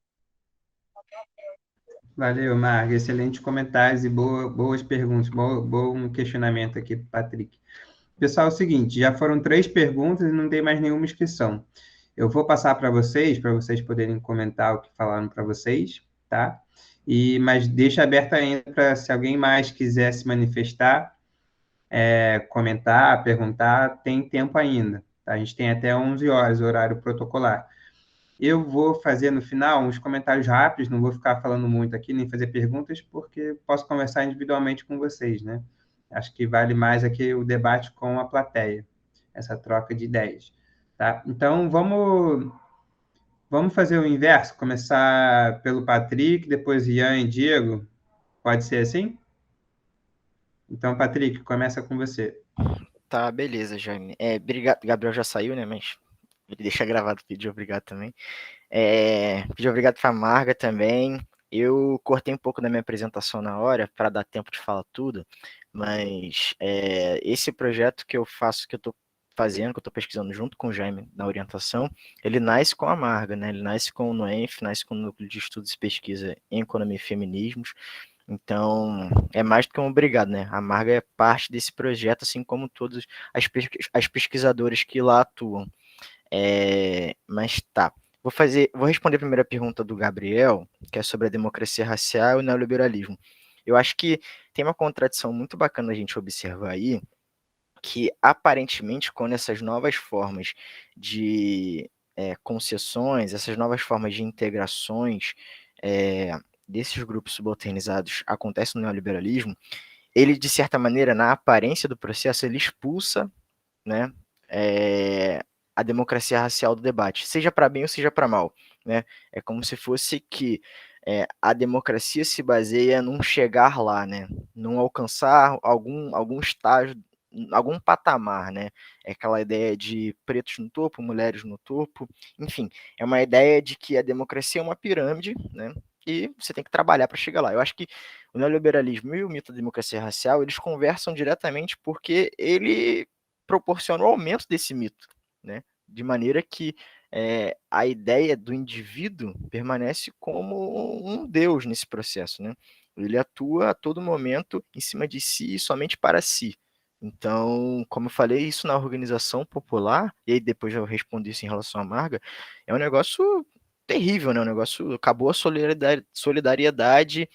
Valeu, Marga. Excelentes comentários e boas perguntas. Bom questionamento aqui, Patrick. Pessoal, é o seguinte, já foram 3 perguntas e não tem mais nenhuma inscrição. Eu vou passar para vocês poderem comentar o que falaram para vocês, tá? Mas deixa aberto ainda para se alguém mais quiser se manifestar, comentar, perguntar, tem tempo ainda. Tá? A gente tem até 11 horas, o horário protocolar. Eu vou fazer no final uns comentários rápidos, não vou ficar falando muito aqui, nem fazer perguntas, porque posso conversar individualmente com vocês, né? Acho que vale mais aqui o debate com a plateia, essa troca de ideias, tá? Então, vamos fazer o inverso, começar pelo Patrick, depois Ian e Diego, pode ser assim? Então, Patrick, começa com você. Tá, beleza, Jaime. Obrigado, Gabriel já saiu, né, mas ele deixa gravado o pedir obrigado também. Pedir obrigado para a Marga também. Eu cortei um pouco da minha apresentação na hora para dar tempo de falar tudo, mas esse projeto que eu faço, que eu estou fazendo, que eu estou pesquisando junto com o Jaime na orientação, ele nasce com a Marga, né? Ele nasce com o NOENF, nasce com o Núcleo de Estudos e Pesquisa em Economia e Feminismos. Então, é mais do que um obrigado, né? A Marga é parte desse projeto, assim como todas as pesquisadoras que lá atuam. Mas tá. Vou responder a primeira pergunta do Gabriel, que é sobre a democracia racial e o neoliberalismo. Eu acho que tem uma contradição muito bacana a gente observar aí, que aparentemente, quando essas novas formas de concessões, essas novas formas de integrações desses grupos subalternizados acontecem no neoliberalismo, ele, de certa maneira, na aparência do processo, ele expulsa, né, a democracia racial do debate, seja para bem ou seja para mal, né? É como se fosse que a democracia se baseia num chegar lá, né? Num alcançar algum estágio, algum patamar, né? É aquela ideia de pretos no topo, mulheres no topo, enfim, é uma ideia de que a democracia é uma pirâmide, né? E você tem que trabalhar para chegar lá. Eu acho que o neoliberalismo e o mito da democracia racial, eles conversam diretamente porque ele proporciona o aumento desse mito, né? De maneira que a ideia do indivíduo permanece como um deus nesse processo, né? Ele atua a todo momento em cima de si e somente para si. Então, como eu falei, isso na organização popular, e aí depois eu respondi isso em relação à Marga, é um negócio terrível, né? Um negócio, acabou a solidariedade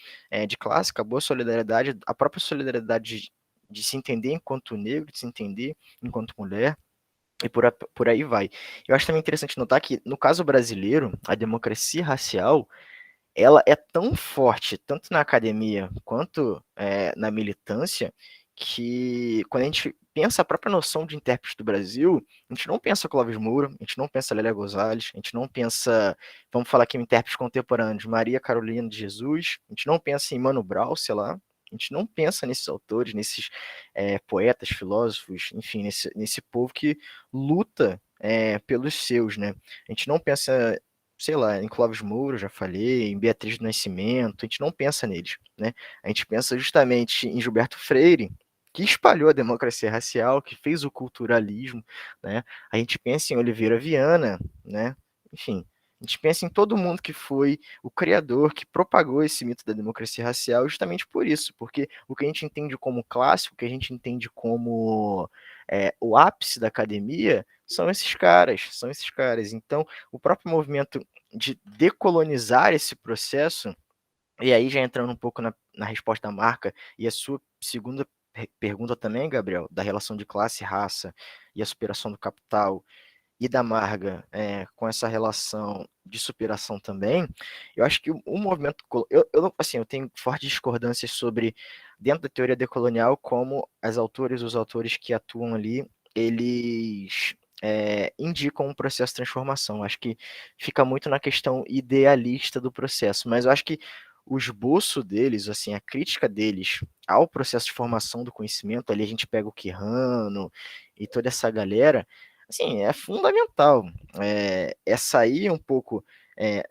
de classe, acabou a solidariedade, a própria solidariedade de se entender enquanto negro, de se entender enquanto mulher, e por aí vai. Eu acho também interessante notar que, no caso brasileiro, a democracia racial, ela é tão forte, tanto na academia quanto na militância, que quando a gente pensa a própria noção de intérprete do Brasil, a gente não pensa Clóvis Moura, a gente não pensa Lélia Gonzalez, a gente não pensa, vamos falar aqui em intérpretes contemporâneos, Maria Carolina de Jesus, a gente não pensa em Mano Brown, sei lá, a gente não pensa nesses autores, nesses poetas, filósofos, enfim, nesse povo que luta pelos seus, né? A gente não pensa, sei lá, em Clóvis Moura, já falei, em Beatriz do Nascimento, a gente não pensa neles, né? A gente pensa justamente em Gilberto Freire, que espalhou a democracia racial, que fez o culturalismo, né? A gente pensa em Oliveira Viana, né? Enfim, a gente pensa em todo mundo que foi o criador, que propagou esse mito da democracia racial justamente por isso, porque o que a gente entende como clássico, o que a gente entende como o ápice da academia, são esses caras. Então, o próprio movimento de decolonizar esse processo, e aí já entrando um pouco na resposta da Marca, e a sua segunda pergunta também, Gabriel, da relação de classe e raça e a superação do capital, e da Marga com essa relação de superação também, eu acho que o movimento... eu tenho fortes discordâncias sobre, dentro da teoria decolonial, como os autores que atuam ali, eles indicam um processo de transformação. Acho que fica muito na questão idealista do processo, mas eu acho que o esboço deles, assim, a crítica deles ao processo de formação do conhecimento, ali a gente pega o Quijano e toda essa galera, assim, é fundamental. É sair um pouco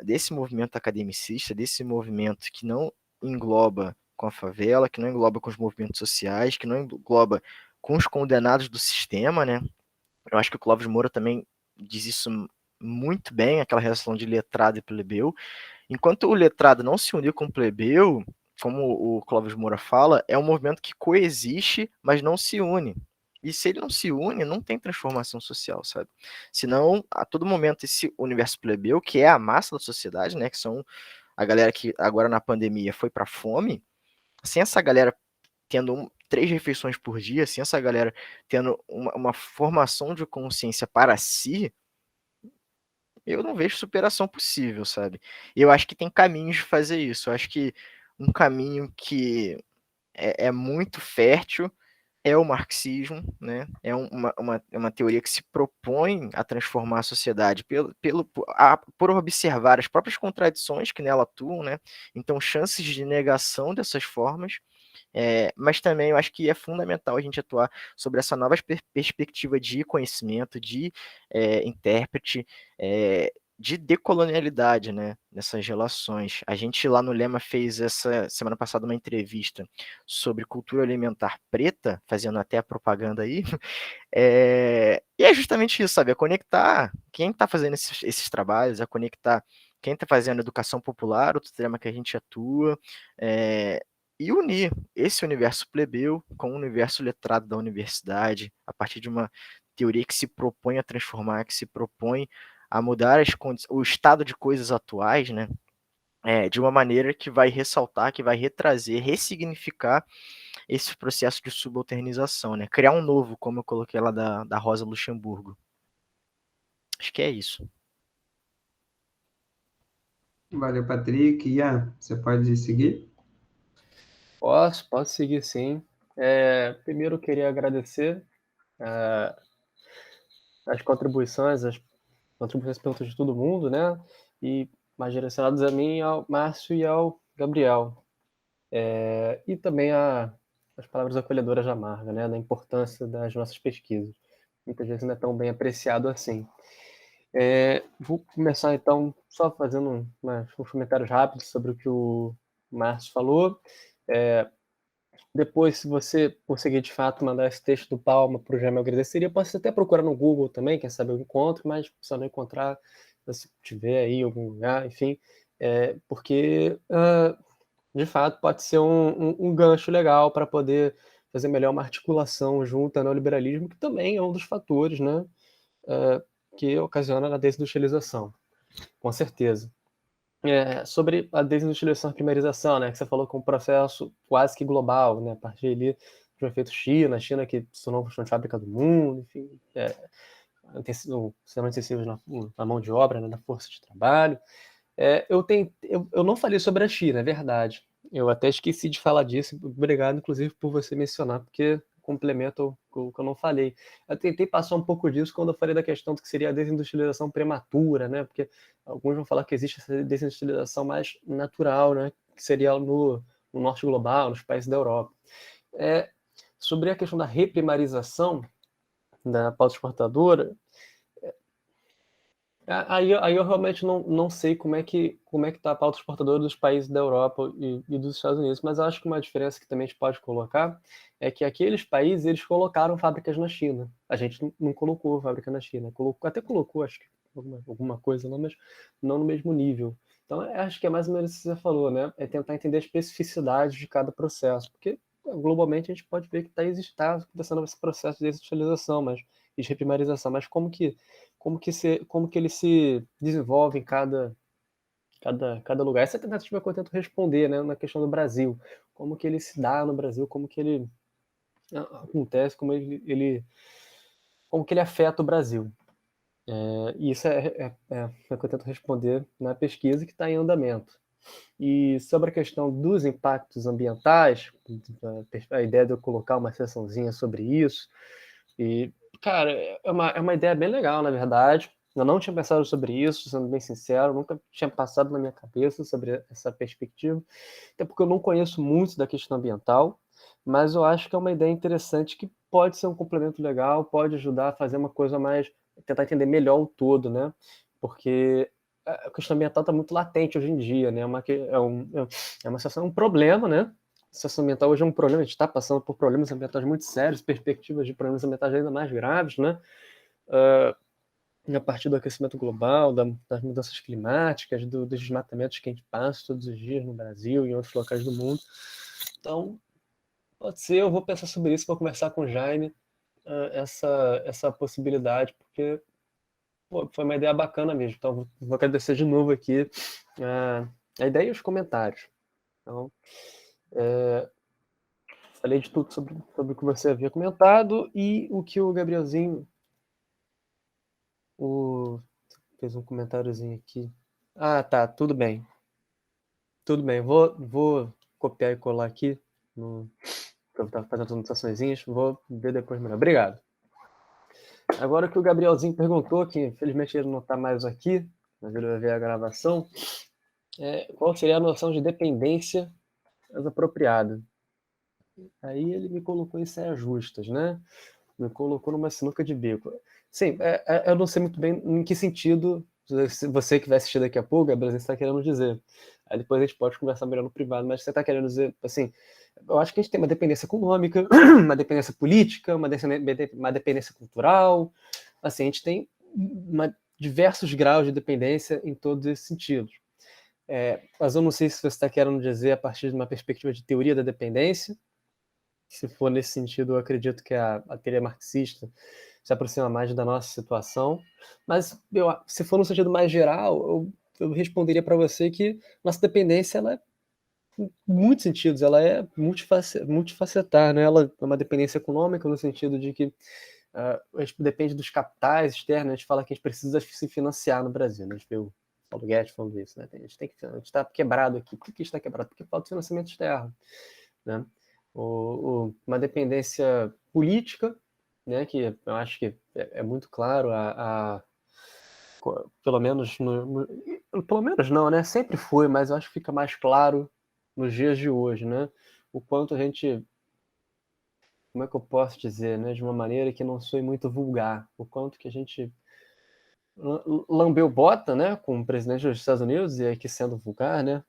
desse movimento academicista, desse movimento que não engloba com a favela, que não engloba com os movimentos sociais, que não engloba com os condenados do sistema, né? Eu acho que o Clóvis Moura também diz isso muito bem, aquela relação de letrado e plebeu. Enquanto o letrado não se uniu com o plebeu, como o Clóvis Moura fala, é um movimento que coexiste, mas não se une. E se ele não se une, não tem transformação social, sabe? Senão, a todo momento, esse universo plebeu, que é a massa da sociedade, né, que são a galera que agora na pandemia foi para fome, sem essa galera tendo 3 refeições por dia, sem essa galera tendo uma formação de consciência para si, eu não vejo superação possível, sabe? Eu acho que tem caminhos de fazer isso. Eu acho que um caminho que é muito fértil é o marxismo, né? É uma teoria que se propõe a transformar a sociedade por observar as próprias contradições que nela atuam, né? Então, chances de negação dessas formas, mas também eu acho que é fundamental a gente atuar sobre essa nova perspectiva de conhecimento, de intérprete, de decolonialidade, né, nessas relações. A gente lá no Lema fez essa semana passada uma entrevista sobre cultura alimentar preta, fazendo até a propaganda aí, e é justamente isso, sabe, é conectar quem está fazendo esses trabalhos, é conectar quem está fazendo educação popular, outro tema que a gente atua, e unir esse universo plebeu com o universo letrado da universidade, a partir de uma teoria que se propõe a transformar, que se propõe a mudar o estado de coisas atuais, né? De uma maneira que vai ressaltar, que vai retrazer, ressignificar esse processo de subalternização, né? Criar um novo, como eu coloquei lá da Rosa Luxemburgo. Acho que é isso. Valeu, Patrick. Ian, você pode seguir? Posso seguir sim. Primeiro eu queria agradecer as contribuições perguntas de todo mundo, né? E mais direcionadas a mim, ao Márcio e ao Gabriel. E também as palavras acolhedoras da Marga, né? Da importância das nossas pesquisas. Muitas vezes não é tão bem apreciado assim. Vou começar então só fazendo uns comentários rápidos sobre o que o Márcio falou. Depois, se você conseguir de fato mandar esse texto do Palma para o Jamel, agradeceria. Posso até procurar no Google também, quem sabe eu encontro, mas se não encontrar, se tiver aí em algum lugar, enfim, porque de fato pode ser um gancho legal para poder fazer melhor uma articulação junto ao neoliberalismo, que também é um dos fatores, né, que ocasiona a desindustrialização, com certeza. Sobre a desindustrialização e primarização, né, que você falou que é um processo quase que global, né, a partir ali do efeito China que se tornou a fábrica do mundo, enfim, sendo intensivos na mão de obra, né, na força de trabalho. Eu não falei sobre a China, é verdade. Eu até esqueci de falar disso. Obrigado, inclusive, por você mencionar, porque complementa o que eu não falei. Eu tentei passar um pouco disso quando eu falei da questão do que seria a desindustrialização prematura, né? Porque alguns vão falar que existe essa desindustrialização mais natural, né? Que seria no norte global, nos países da Europa. Sobre a questão da reprimarização da pauta exportadora, aí eu realmente não sei como é que está a pauta exportadora dos países da Europa e dos Estados Unidos, mas acho que uma diferença que também a gente pode colocar é que aqueles países eles colocaram fábricas na China. A gente não colocou fábrica na China. Até colocou, acho que alguma coisa lá, mas não no mesmo nível. Então, acho que é mais ou menos isso que você falou, né? É tentar entender a especificidade de cada processo, porque globalmente a gente pode ver que está acontecendo esse processo de desindustrialização, e de reprimarização, mas como que ele se desenvolve em cada lugar. Essa tentativa que eu tento responder, né, na questão do Brasil. Como que ele se dá no Brasil, como que ele acontece, como que ele afeta o Brasil. E isso é o que eu tento responder na pesquisa que está em andamento. E sobre a questão dos impactos ambientais, a ideia de eu colocar uma seçãozinha sobre isso, e Cara, é uma ideia bem legal, na verdade. Eu não tinha pensado sobre isso, sendo bem sincero, nunca tinha passado na minha cabeça sobre essa perspectiva, até porque eu não conheço muito da questão ambiental, mas eu acho que é uma ideia interessante que pode ser um complemento legal, pode ajudar a fazer uma coisa mais, tentar entender melhor o todo, né? Porque a questão ambiental está muito latente hoje em dia, né? É uma situação, um problema, né? A situação ambiental hoje é um problema, a gente está passando por problemas ambientais muito sérios, perspectivas de problemas ambientais ainda mais graves, né? A partir do aquecimento global, das mudanças climáticas, dos desmatamentos que a gente passa todos os dias no Brasil e em outros locais do mundo. Então, pode ser, eu vou pensar sobre isso, vou conversar com o Jaime essa possibilidade, porque pô, foi uma ideia bacana mesmo. Então, vou agradecer de novo aqui a ideia e os comentários. Então, falei de tudo sobre o que você havia comentado e o que o Gabrielzinho fez um comentáriozinho aqui. Ah, tá, tudo bem. Tudo bem, vou copiar e colar aqui. Eu estava fazendo as anotaçõezinhas, vou ver depois melhor. Obrigado. Agora que o Gabrielzinho perguntou, que infelizmente ele não está mais aqui, mas ele vai ver a gravação, qual seria a noção de dependência apropriada? Aí ele me colocou em saias justas, né? Me colocou numa sinuca de bico. Sim, eu não sei muito bem em que sentido você que vai assistir daqui a pouco, Gabriel, você está querendo dizer. Aí depois a gente pode conversar melhor no privado, mas você está querendo dizer, assim, eu acho que a gente tem uma dependência econômica, uma dependência política, uma dependência cultural, assim, a gente tem diversos graus de dependência em todos esses sentidos. Mas eu não sei se você está querendo dizer a partir de uma perspectiva de teoria da dependência. Se for nesse sentido, eu acredito que a teoria marxista se aproxima mais da nossa situação. Mas, se for no sentido mais geral, eu responderia para você que nossa dependência, ela é, em muitos sentidos, ela é multifacetada, né? Ela é uma dependência econômica, no sentido de que a gente depende dos capitais externos. A gente fala que a gente precisa se financiar no Brasil, né? A gente vê o Paulo Guedes falando isso, né? A gente está quebrado aqui. Por que está quebrado? Porque falta financiamento externo, né? Uma dependência política, né, que eu acho que é muito claro, pelo menos pelo menos não, né? Sempre foi, mas eu acho que fica mais claro nos dias de hoje, né? O quanto a gente, como é que eu posso dizer, né, de uma maneira que não soe muito vulgar, o quanto que a gente lambeu bota, né, com o presidente dos Estados Unidos, e aqui sendo vulgar, né,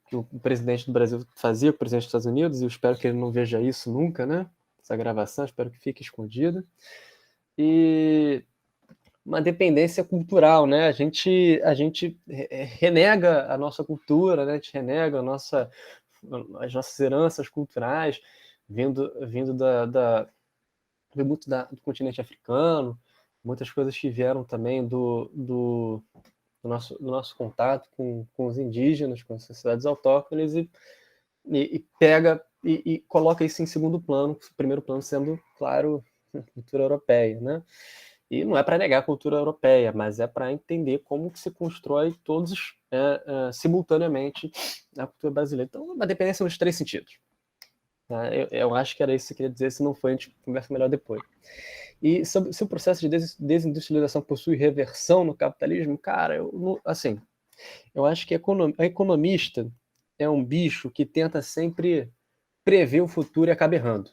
que o presidente do Brasil fazia com o presidente dos Estados Unidos, e eu espero que ele não veja isso nunca, né? Essa gravação, espero que fique escondida. E uma dependência cultural, né? A gente renega a nossa cultura, né? A gente renega as nossas heranças culturais, vindo muito do continente africano, muitas coisas que vieram também do nosso contato com os indígenas, com as sociedades autóctones, e pega e coloca isso em segundo plano, o primeiro plano sendo, claro, a cultura europeia, né? E não é para negar a cultura europeia, mas é para entender como que se constrói todos simultaneamente a cultura brasileira. Então, uma dependência nos três sentidos. Tá? Eu acho que era isso que eu queria dizer, se não foi, a gente conversa melhor depois. E se o processo de desindustrialização possui reversão no capitalismo, cara, eu acho que economista é um bicho que tenta sempre prever o futuro e acaba errando.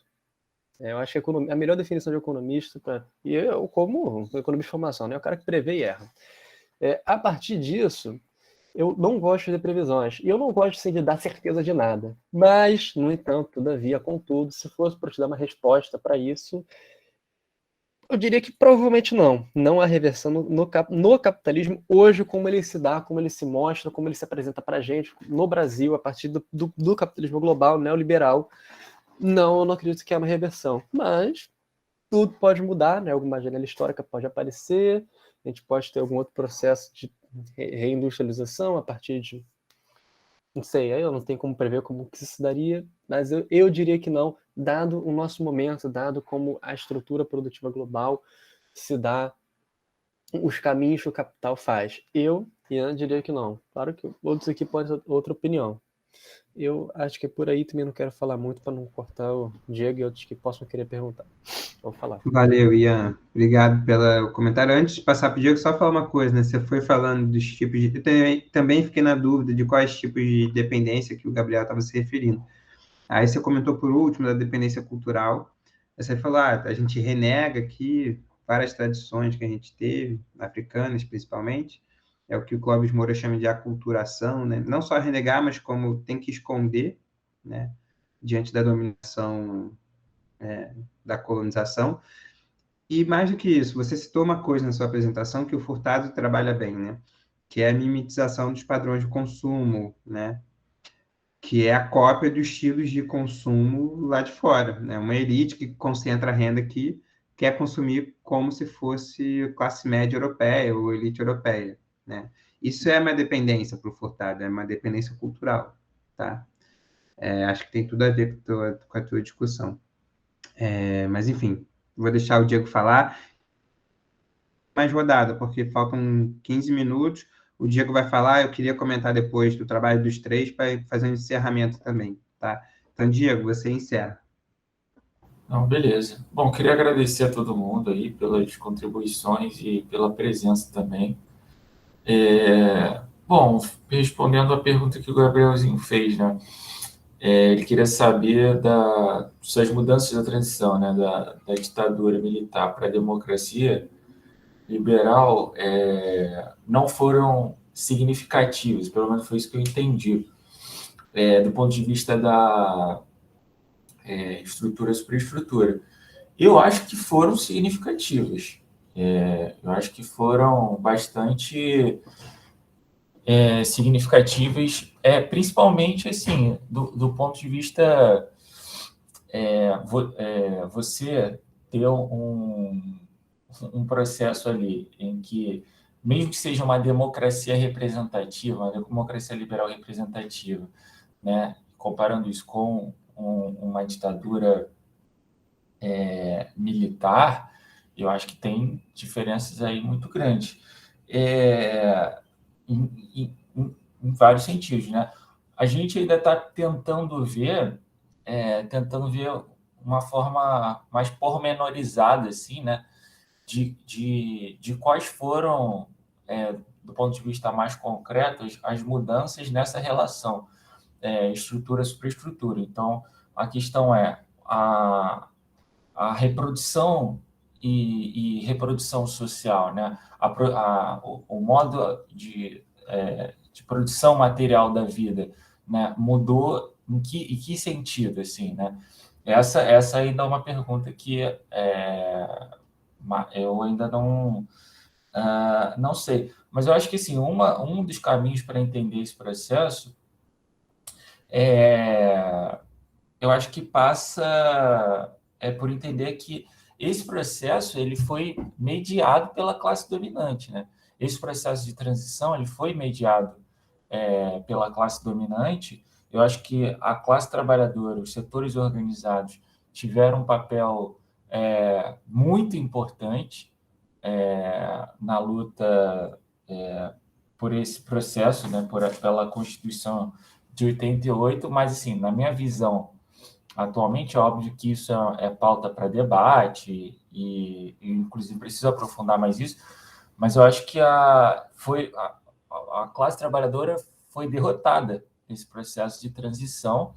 Eu acho que a melhor definição de economista, e eu como economista de formação, né, é o cara que prevê e erra. A partir disso, eu não gosto de previsões, e eu não gosto assim, de dar certeza de nada. Mas, no entanto, todavia, contudo, se fosse para te dar uma resposta para isso, eu diria que provavelmente não. Não há reversão no capitalismo hoje, como ele se dá, como ele se mostra, como ele se apresenta para a gente no Brasil, a partir do capitalismo global, neoliberal. Não, eu não acredito que é uma reversão. Mas tudo pode mudar, né? Alguma janela histórica pode aparecer, a gente pode ter algum outro processo de reindustrialização a partir de... Não sei, aí eu não tenho como prever como que isso se daria, mas eu diria que não, dado o nosso momento, dado como a estrutura produtiva global se dá, os caminhos que o capital faz. Eu diria que não. Claro que outros aqui podem ter outra opinião. Eu acho que é por aí, também não quero falar muito para não cortar o Diego e outros que possam querer perguntar. Vou falar. Valeu, Ian. Obrigado pelo comentário. Antes de passar para o Diego, só falar uma coisa, né? Você foi falando dos tipos de... Eu também fiquei na dúvida de quais tipos de dependência que o Gabriel estava se referindo. Aí você comentou por último da dependência cultural. Aí você falou, a gente renega aqui várias tradições que a gente teve, africanas principalmente. É o que o Clóvis Moura chama de aculturação, né? Não só renegar, mas como tem que esconder, né? Diante da dominação, da colonização. E mais do que isso, você citou uma coisa na sua apresentação que o Furtado trabalha bem, né? Que é a mimetização dos padrões de consumo, né? Que é a cópia dos estilos de consumo lá de fora, né? Uma elite que concentra a renda aqui quer consumir como se fosse classe média europeia ou elite europeia, né? Isso é uma dependência para o Furtado, é uma dependência cultural, tá? Acho que tem tudo a ver com a tua discussão. Mas, enfim, vou deixar o Diego falar. Mais rodada, porque faltam 15 minutos. O Diego vai falar, eu queria comentar depois do trabalho dos três para fazer um encerramento também, tá? Então, Diego, você encerra. Não, beleza. Bom, queria agradecer a todo mundo aí pelas contribuições e pela presença também. Bom, respondendo a pergunta que o Gabrielzinho fez, né? Ele queria saber das mudanças da transição, né? Da ditadura militar para a democracia liberal não foram significativas, pelo menos foi isso que eu entendi, do ponto de vista da estrutura e superestrutura. Eu acho que foram significativas. Eu acho que foram bastante significativas, principalmente assim, do ponto de vista você ter um processo ali em que, mesmo que seja uma democracia representativa, uma democracia liberal representativa, né, comparando isso com uma ditadura militar, eu acho que tem diferenças aí muito grandes. Em vários sentidos, né? A gente ainda está tentando ver uma forma mais pormenorizada, assim, né? De quais foram, do ponto de vista mais concreto, as mudanças nessa relação estrutura-superestrutura. Então, a questão é a reprodução e reprodução social, né? O modo de produção material da vida, né? Mudou em que sentido, assim, né? Essa ainda é uma pergunta que eu ainda não sei. Mas eu acho que, assim, um dos caminhos para entender esse processo eu acho que passa por entender que esse processo ele foi mediado pela classe dominante, né? Esse processo de transição ele foi mediado pela classe dominante. Eu acho que a classe trabalhadora, os setores organizados tiveram um papel muito importante na luta por esse processo, né? Pela Constituição de 88, mas, assim, na minha visão, atualmente, é óbvio que isso é pauta para debate e, inclusive, preciso aprofundar mais isso, mas eu acho que a classe trabalhadora foi derrotada nesse processo de transição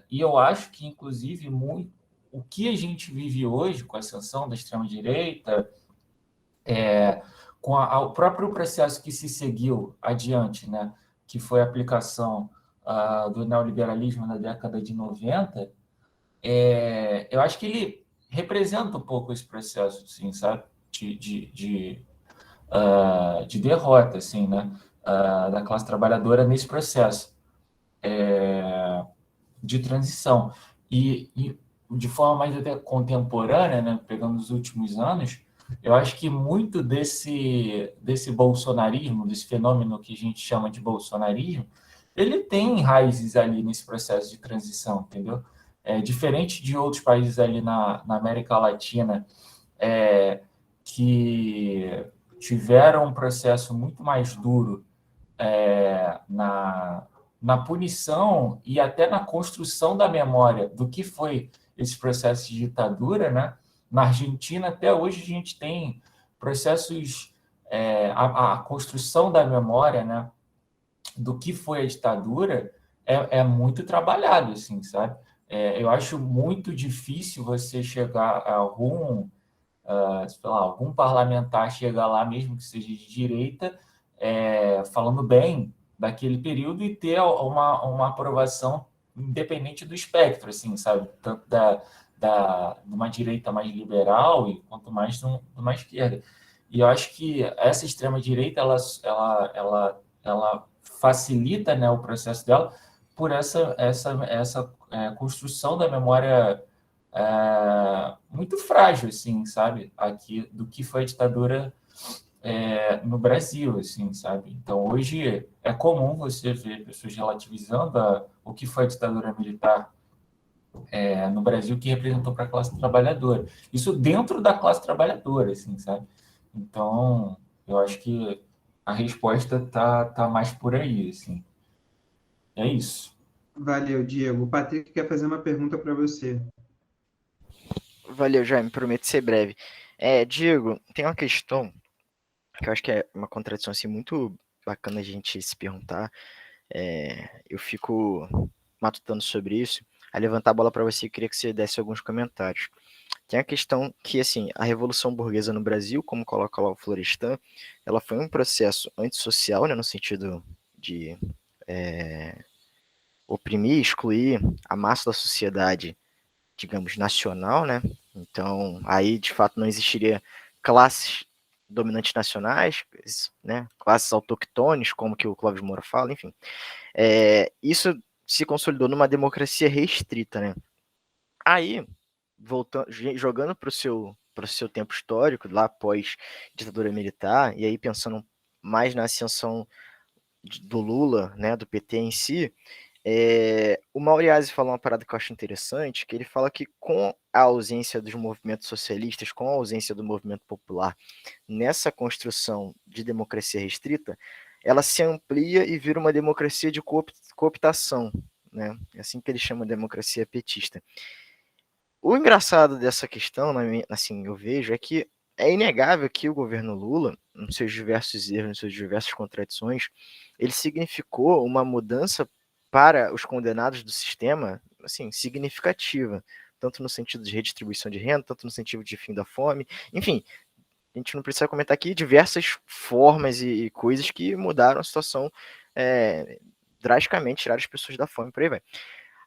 e eu acho que, inclusive, o que a gente vive hoje com a ascensão da extrema-direita, com o próprio processo que se seguiu adiante, né, que foi a aplicação do neoliberalismo na década de 90, eu acho que ele representa um pouco esse processo, assim, sabe, de derrota, assim, né, da classe trabalhadora nesse processo de transição. E de forma mais até contemporânea, né, pegando os últimos anos, eu acho que muito desse bolsonarismo, desse fenômeno que a gente chama de bolsonarismo, ele tem raízes ali nesse processo de transição, entendeu? Diferente de outros países ali na América Latina, que tiveram um processo muito mais duro na punição e até na construção da memória do que foi esses processos de ditadura, né? Na Argentina, até hoje, a gente tem processos, a construção da memória, né, do que foi a ditadura é muito trabalhado, assim, sabe? Eu acho muito difícil você chegar a sei lá, algum parlamentar chegar lá, mesmo que seja de direita, falando bem daquele período e ter uma aprovação independente do espectro, assim, sabe? Tanto de uma direita mais liberal e quanto mais de uma esquerda. E eu acho que essa extrema-direita, ela facilita, né, o processo dela por essa construção da memória muito frágil, assim, sabe? Aqui, do que foi a ditadura no Brasil, assim, sabe? Então, hoje é comum você ver pessoas relativizando o que foi a ditadura militar no Brasil, que representou para a classe trabalhadora. Isso dentro da classe trabalhadora, assim, sabe? Então, eu acho que a resposta tá mais por aí, assim. É isso. Valeu, Diego. O Patrick quer fazer uma pergunta para você. Valeu, Jaime, prometo ser breve. Diego, tem uma questão que eu acho que é uma contradição assim, muito bacana a gente se perguntar. Eu fico matutando sobre isso. A levantar a bola para você, eu queria que você desse alguns comentários. Tem a questão que, assim, a Revolução Burguesa no Brasil, como coloca lá o Florestan, ela foi um processo antissocial, né, no sentido de oprimir, excluir a massa da sociedade, digamos, nacional, né? Então, aí, de fato, não existiria classes dominantes nacionais, né? Classes autoctones, como que o Clóvis Moura fala, enfim. Isso se consolidou numa democracia restrita, né? Aí, voltando, jogando para o seu tempo histórico, lá após ditadura militar, e aí pensando mais na ascensão do Lula, né, do PT em si, o Mauriase falou uma parada que eu acho interessante, que ele fala que com a ausência dos movimentos socialistas, com a ausência do movimento popular nessa construção de democracia restrita, ela se amplia e vira uma democracia de cooptação, né? É assim que ele chama de democracia petista. O engraçado dessa questão, assim, eu vejo, é que é inegável que o governo Lula, nos seus diversos erros, nas suas diversas contradições, ele significou uma mudança para os condenados do sistema, assim, significativa, tanto no sentido de redistribuição de renda, tanto no sentido de fim da fome, enfim, a gente não precisa comentar aqui diversas formas e coisas que mudaram a situação drasticamente, tiraram as pessoas da fome, por aí vai.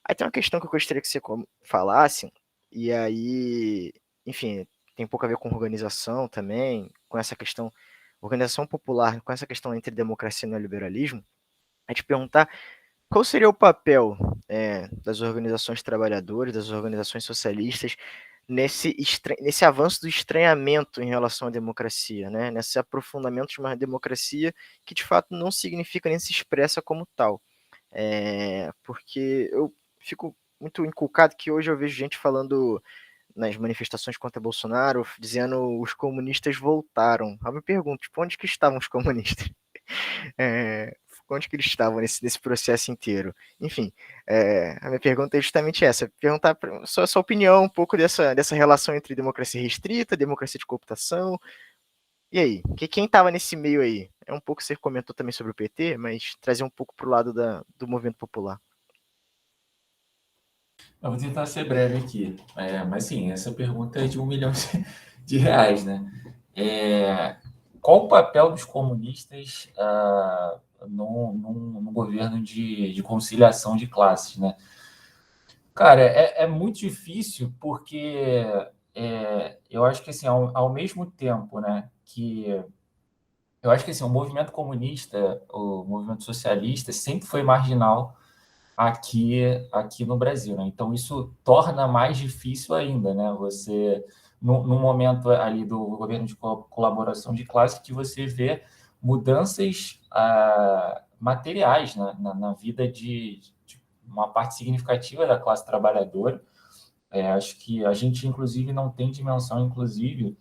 Aí tem uma questão que eu gostaria que você falasse, e aí, enfim, tem pouco a ver com organização também, com essa questão, organização popular, com essa questão entre democracia e neoliberalismo, é te perguntar qual seria o papel das organizações trabalhadoras, das organizações socialistas, nesse avanço do estranhamento em relação à democracia, né? Nesse aprofundamento de uma democracia que, de fato, não significa nem se expressa como tal. Porque eu fico muito inculcado que hoje eu vejo gente falando nas manifestações contra Bolsonaro, dizendo os comunistas voltaram. Eu me pergunto, tipo, onde que estavam os comunistas? Onde que eles estavam nesse processo inteiro? Enfim, a minha pergunta é justamente essa, perguntar a sua opinião um pouco dessa relação entre democracia restrita, democracia de cooptação. E aí, quem estava nesse meio aí? Um pouco você comentou também sobre o PT, mas trazer um pouco para o lado do movimento popular. Eu vou tentar ser breve aqui, mas sim, essa pergunta é de R$1 milhão, né? Qual o papel dos comunistas num governo de conciliação de classes, né? Cara, é muito difícil porque eu acho que assim, ao mesmo tempo, né, que eu acho que assim, o movimento comunista, o movimento socialista sempre foi marginal aqui no Brasil, né? Então isso torna mais difícil ainda, né? Você no momento ali do governo de colaboração de classe que você vê mudanças materiais, né? na vida de uma parte significativa da classe trabalhadora. Acho que a gente inclusive não tem dimensão inclusive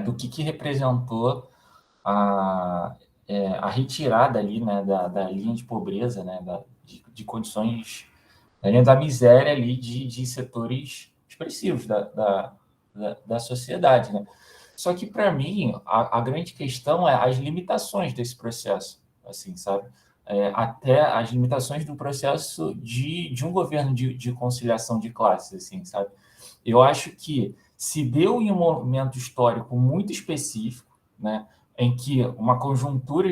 do que representou a retirada ali, né, da linha de pobreza, né, de condições, da linha da miséria ali de setores expressivos da sociedade, né? Só que, para mim, a grande questão é as limitações desse processo, assim, sabe? Até as limitações do processo de um governo de conciliação de classes, assim, sabe? Eu acho que se deu em um momento histórico muito específico, né, em que uma conjuntura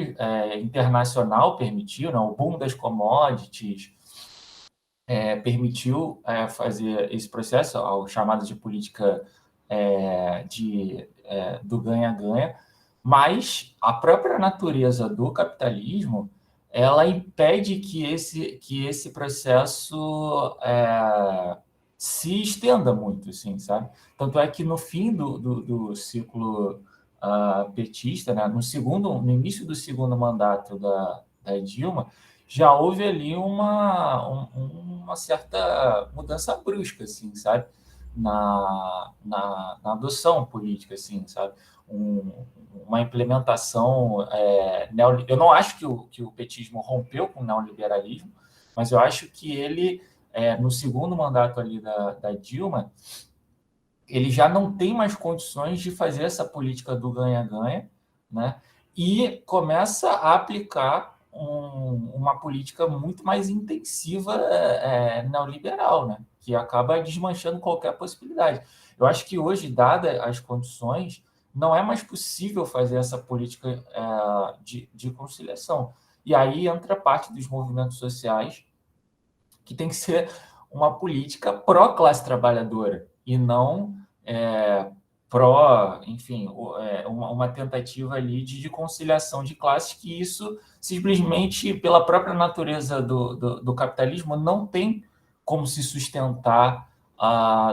internacional permitiu, né, o boom das commodities permitiu fazer esse processo, ao chamado de política do ganha-ganha, mas a própria natureza do capitalismo ela impede que esse processo se estenda muito, assim, sabe? Tanto é que no fim do ciclo petista, né, no início do segundo mandato da Dilma, já houve ali uma certa mudança brusca, assim, sabe? Na adoção política, assim, sabe? Uma implementação eu não acho que o petismo rompeu com o neoliberalismo, mas eu acho que ele, no segundo mandato ali da Dilma, ele já não tem mais condições de fazer essa política do ganha-ganha, né? E começa a aplicar uma política muito mais intensiva neoliberal, né? Que acaba desmanchando qualquer possibilidade. Eu acho que hoje, dadas as condições, não é mais possível fazer essa política de conciliação. E aí entra parte dos movimentos sociais, que tem que ser uma política pró-classe trabalhadora, e não enfim, uma tentativa ali de conciliação de classes, que isso simplesmente, pela própria natureza do capitalismo, não tem como se sustentar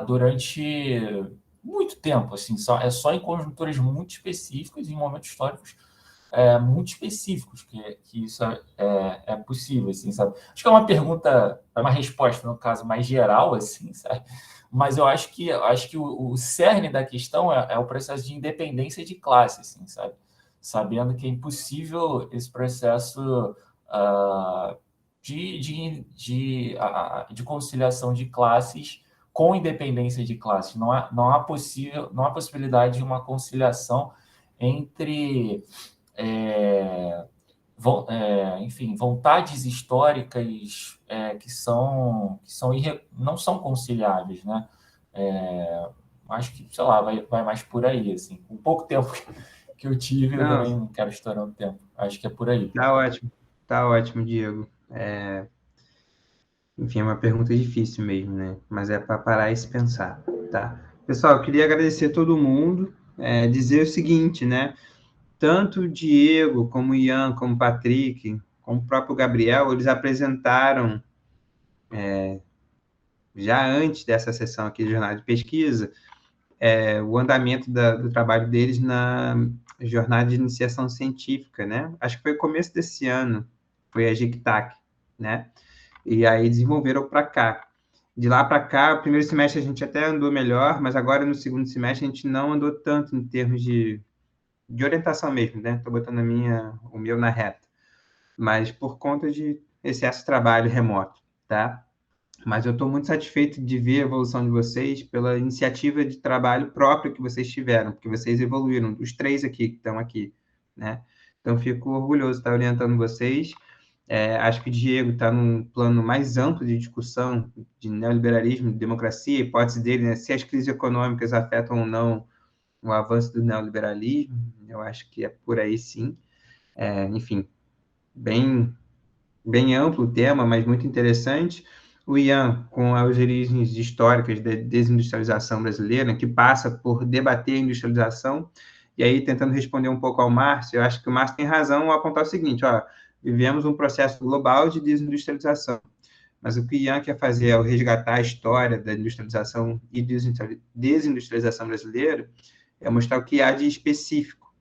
durante muito tempo, assim, é só em conjunturas muito específicas, em momentos históricos muito específicos que isso é possível, assim, sabe? Acho que é uma pergunta, é uma resposta, no caso, mais geral, assim, sabe? Mas eu acho que o cerne da questão é o processo de independência de classe, assim, sabe? Sabendo que é impossível esse processo de conciliação de classes com independência de classes. Não há possibilidade de uma conciliação entre enfim, vontades históricas não são conciliáveis, né? Acho que, sei lá, vai mais por aí, assim. Com pouco tempo que eu tive, eu também não quero estourar o tempo. Acho que é por aí. Tá ótimo, Diego. Enfim, é uma pergunta difícil mesmo, né? Mas é para parar e se pensar, tá? Pessoal, eu queria agradecer a todo mundo, dizer o seguinte, né? Tanto o Diego, como o Ian, como o Patrick, como o próprio Gabriel, eles apresentaram, já antes dessa sessão aqui de jornada de pesquisa, o andamento do trabalho deles na jornada de iniciação científica, né? Acho que foi o começo desse ano, foi a JICTAC, né? E aí desenvolveram para cá. De lá para cá, o primeiro semestre a gente até andou melhor, mas agora no segundo semestre a gente não andou tanto em termos de orientação mesmo, né? Estou botando o meu na reta. Mas por conta de excesso de trabalho remoto, tá? Mas eu estou muito satisfeito de ver a evolução de vocês pela iniciativa de trabalho própria que vocês tiveram, porque vocês evoluíram, os três aqui que estão aqui, né? Então, fico orgulhoso de estar orientando vocês. Acho que o Diego está num plano mais amplo de discussão de neoliberalismo, de democracia, a hipótese dele, né, se as crises econômicas afetam ou não o avanço do neoliberalismo. Eu acho que é por aí, sim. Enfim, bem amplo o tema, mas muito interessante. O Ian, com as origens históricas da desindustrialização brasileira, que passa por debater a industrialização, e aí tentando responder um pouco ao Márcio, eu acho que o Márcio tem razão ao apontar o seguinte, vivemos um processo global de desindustrialização, mas o que o Ian quer fazer é resgatar a história da industrialização e desindustrialização brasileira, é mostrar o que há de específico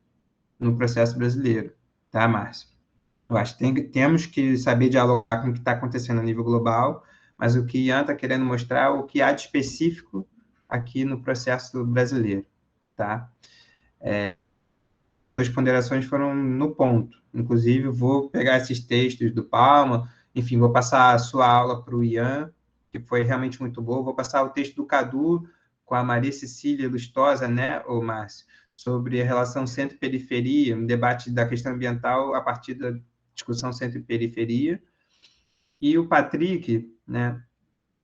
no processo brasileiro, tá, Márcio? Eu acho que temos que saber dialogar com o que está acontecendo a nível global, mas o que Ian está querendo mostrar é o que há de específico aqui no processo brasileiro, tá? as ponderações foram no ponto. Inclusive, vou pegar esses textos do Palma, enfim, vou passar a sua aula para o Ian, que foi realmente muito boa. Vou passar o texto do Cadu com a Maria Cecília Lustosa, né, ô Márcio, sobre a relação centro-periferia, um debate da questão ambiental a partir da discussão centro-periferia. E o Patrick, né,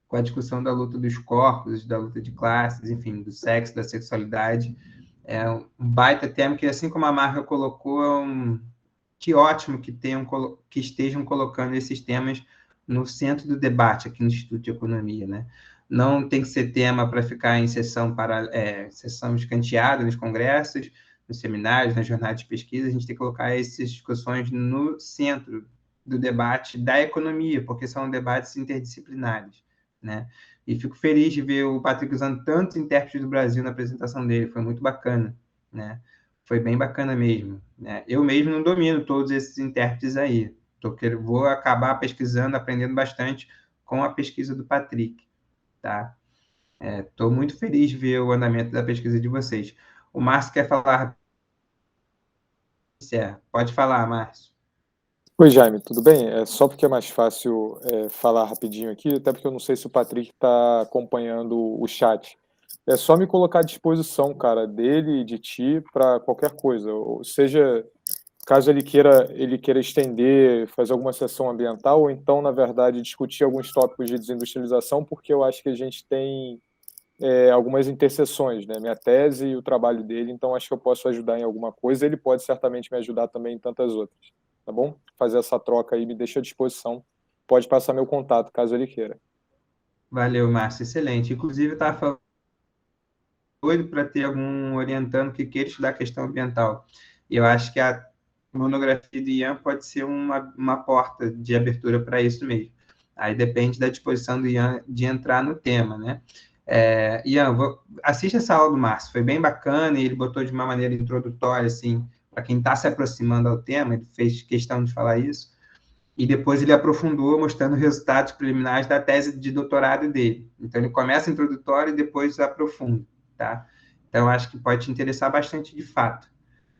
com a discussão da luta dos corpos, da luta de classes, enfim, do sexo, da sexualidade. É um baita tema que, assim como a Marga colocou, que ótimo que estejam colocando esses temas no centro do debate aqui no Instituto de Economia, né? Não tem que ser tema para ficar em sessão escanteada nos congressos, nos seminários, nas jornadas de pesquisa. A gente tem que colocar essas discussões no centro do debate da economia, porque são debates interdisciplinares, né? E fico feliz de ver o Patrick usando tantos intérpretes do Brasil na apresentação dele, foi muito bacana, né? Foi bem bacana mesmo, né? Eu mesmo não domino todos esses intérpretes aí, vou acabar pesquisando, aprendendo bastante com a pesquisa do Patrick, tá? Estou muito feliz de ver o andamento da pesquisa de vocês. O Márcio quer falar? Pode falar, Márcio. Oi, Jaime, tudo bem? Só porque é mais fácil falar rapidinho aqui, até porque eu não sei se o Patrick está acompanhando o chat. É só me colocar à disposição, cara, dele e de ti para qualquer coisa. Ou seja, caso ele queira estender, fazer alguma sessão ambiental, ou então, na verdade, discutir alguns tópicos de desindustrialização, porque eu acho que a gente tem algumas interseções, né? Minha tese e o trabalho dele, então acho que eu posso ajudar em alguma coisa. Ele pode certamente me ajudar também em tantas outras, tá bom? Fazer essa troca aí, me deixa à disposição. Pode passar meu contato, caso ele queira. Valeu, Márcio, excelente. Inclusive, eu estava falando doido para ter algum orientando que queira estudar a questão ambiental. E eu acho que a monografia do Ian pode ser uma porta de abertura para isso mesmo. Aí depende da disposição do Ian de entrar no tema, né? Ian, assiste essa aula do Márcio, foi bem bacana, e ele botou de uma maneira introdutória, assim, para quem está se aproximando ao tema, ele fez questão de falar isso, e depois ele aprofundou, mostrando resultados preliminares da tese de doutorado dele. Então, ele começa introdutório e depois aprofunda, tá? Então, acho que pode te interessar bastante de fato.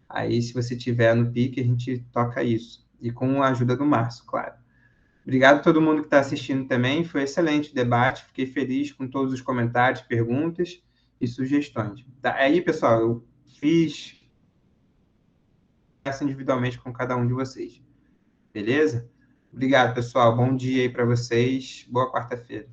Aí, se você tiver no pique, a gente toca isso. E com a ajuda do Márcio, claro. Obrigado a todo mundo que está assistindo também. Foi excelente o debate. Fiquei feliz com todos os comentários, perguntas e sugestões. Aí, pessoal, eu fiz essa individualmente com cada um de vocês. Beleza? Obrigado, pessoal. Bom dia aí para vocês. Boa quarta-feira.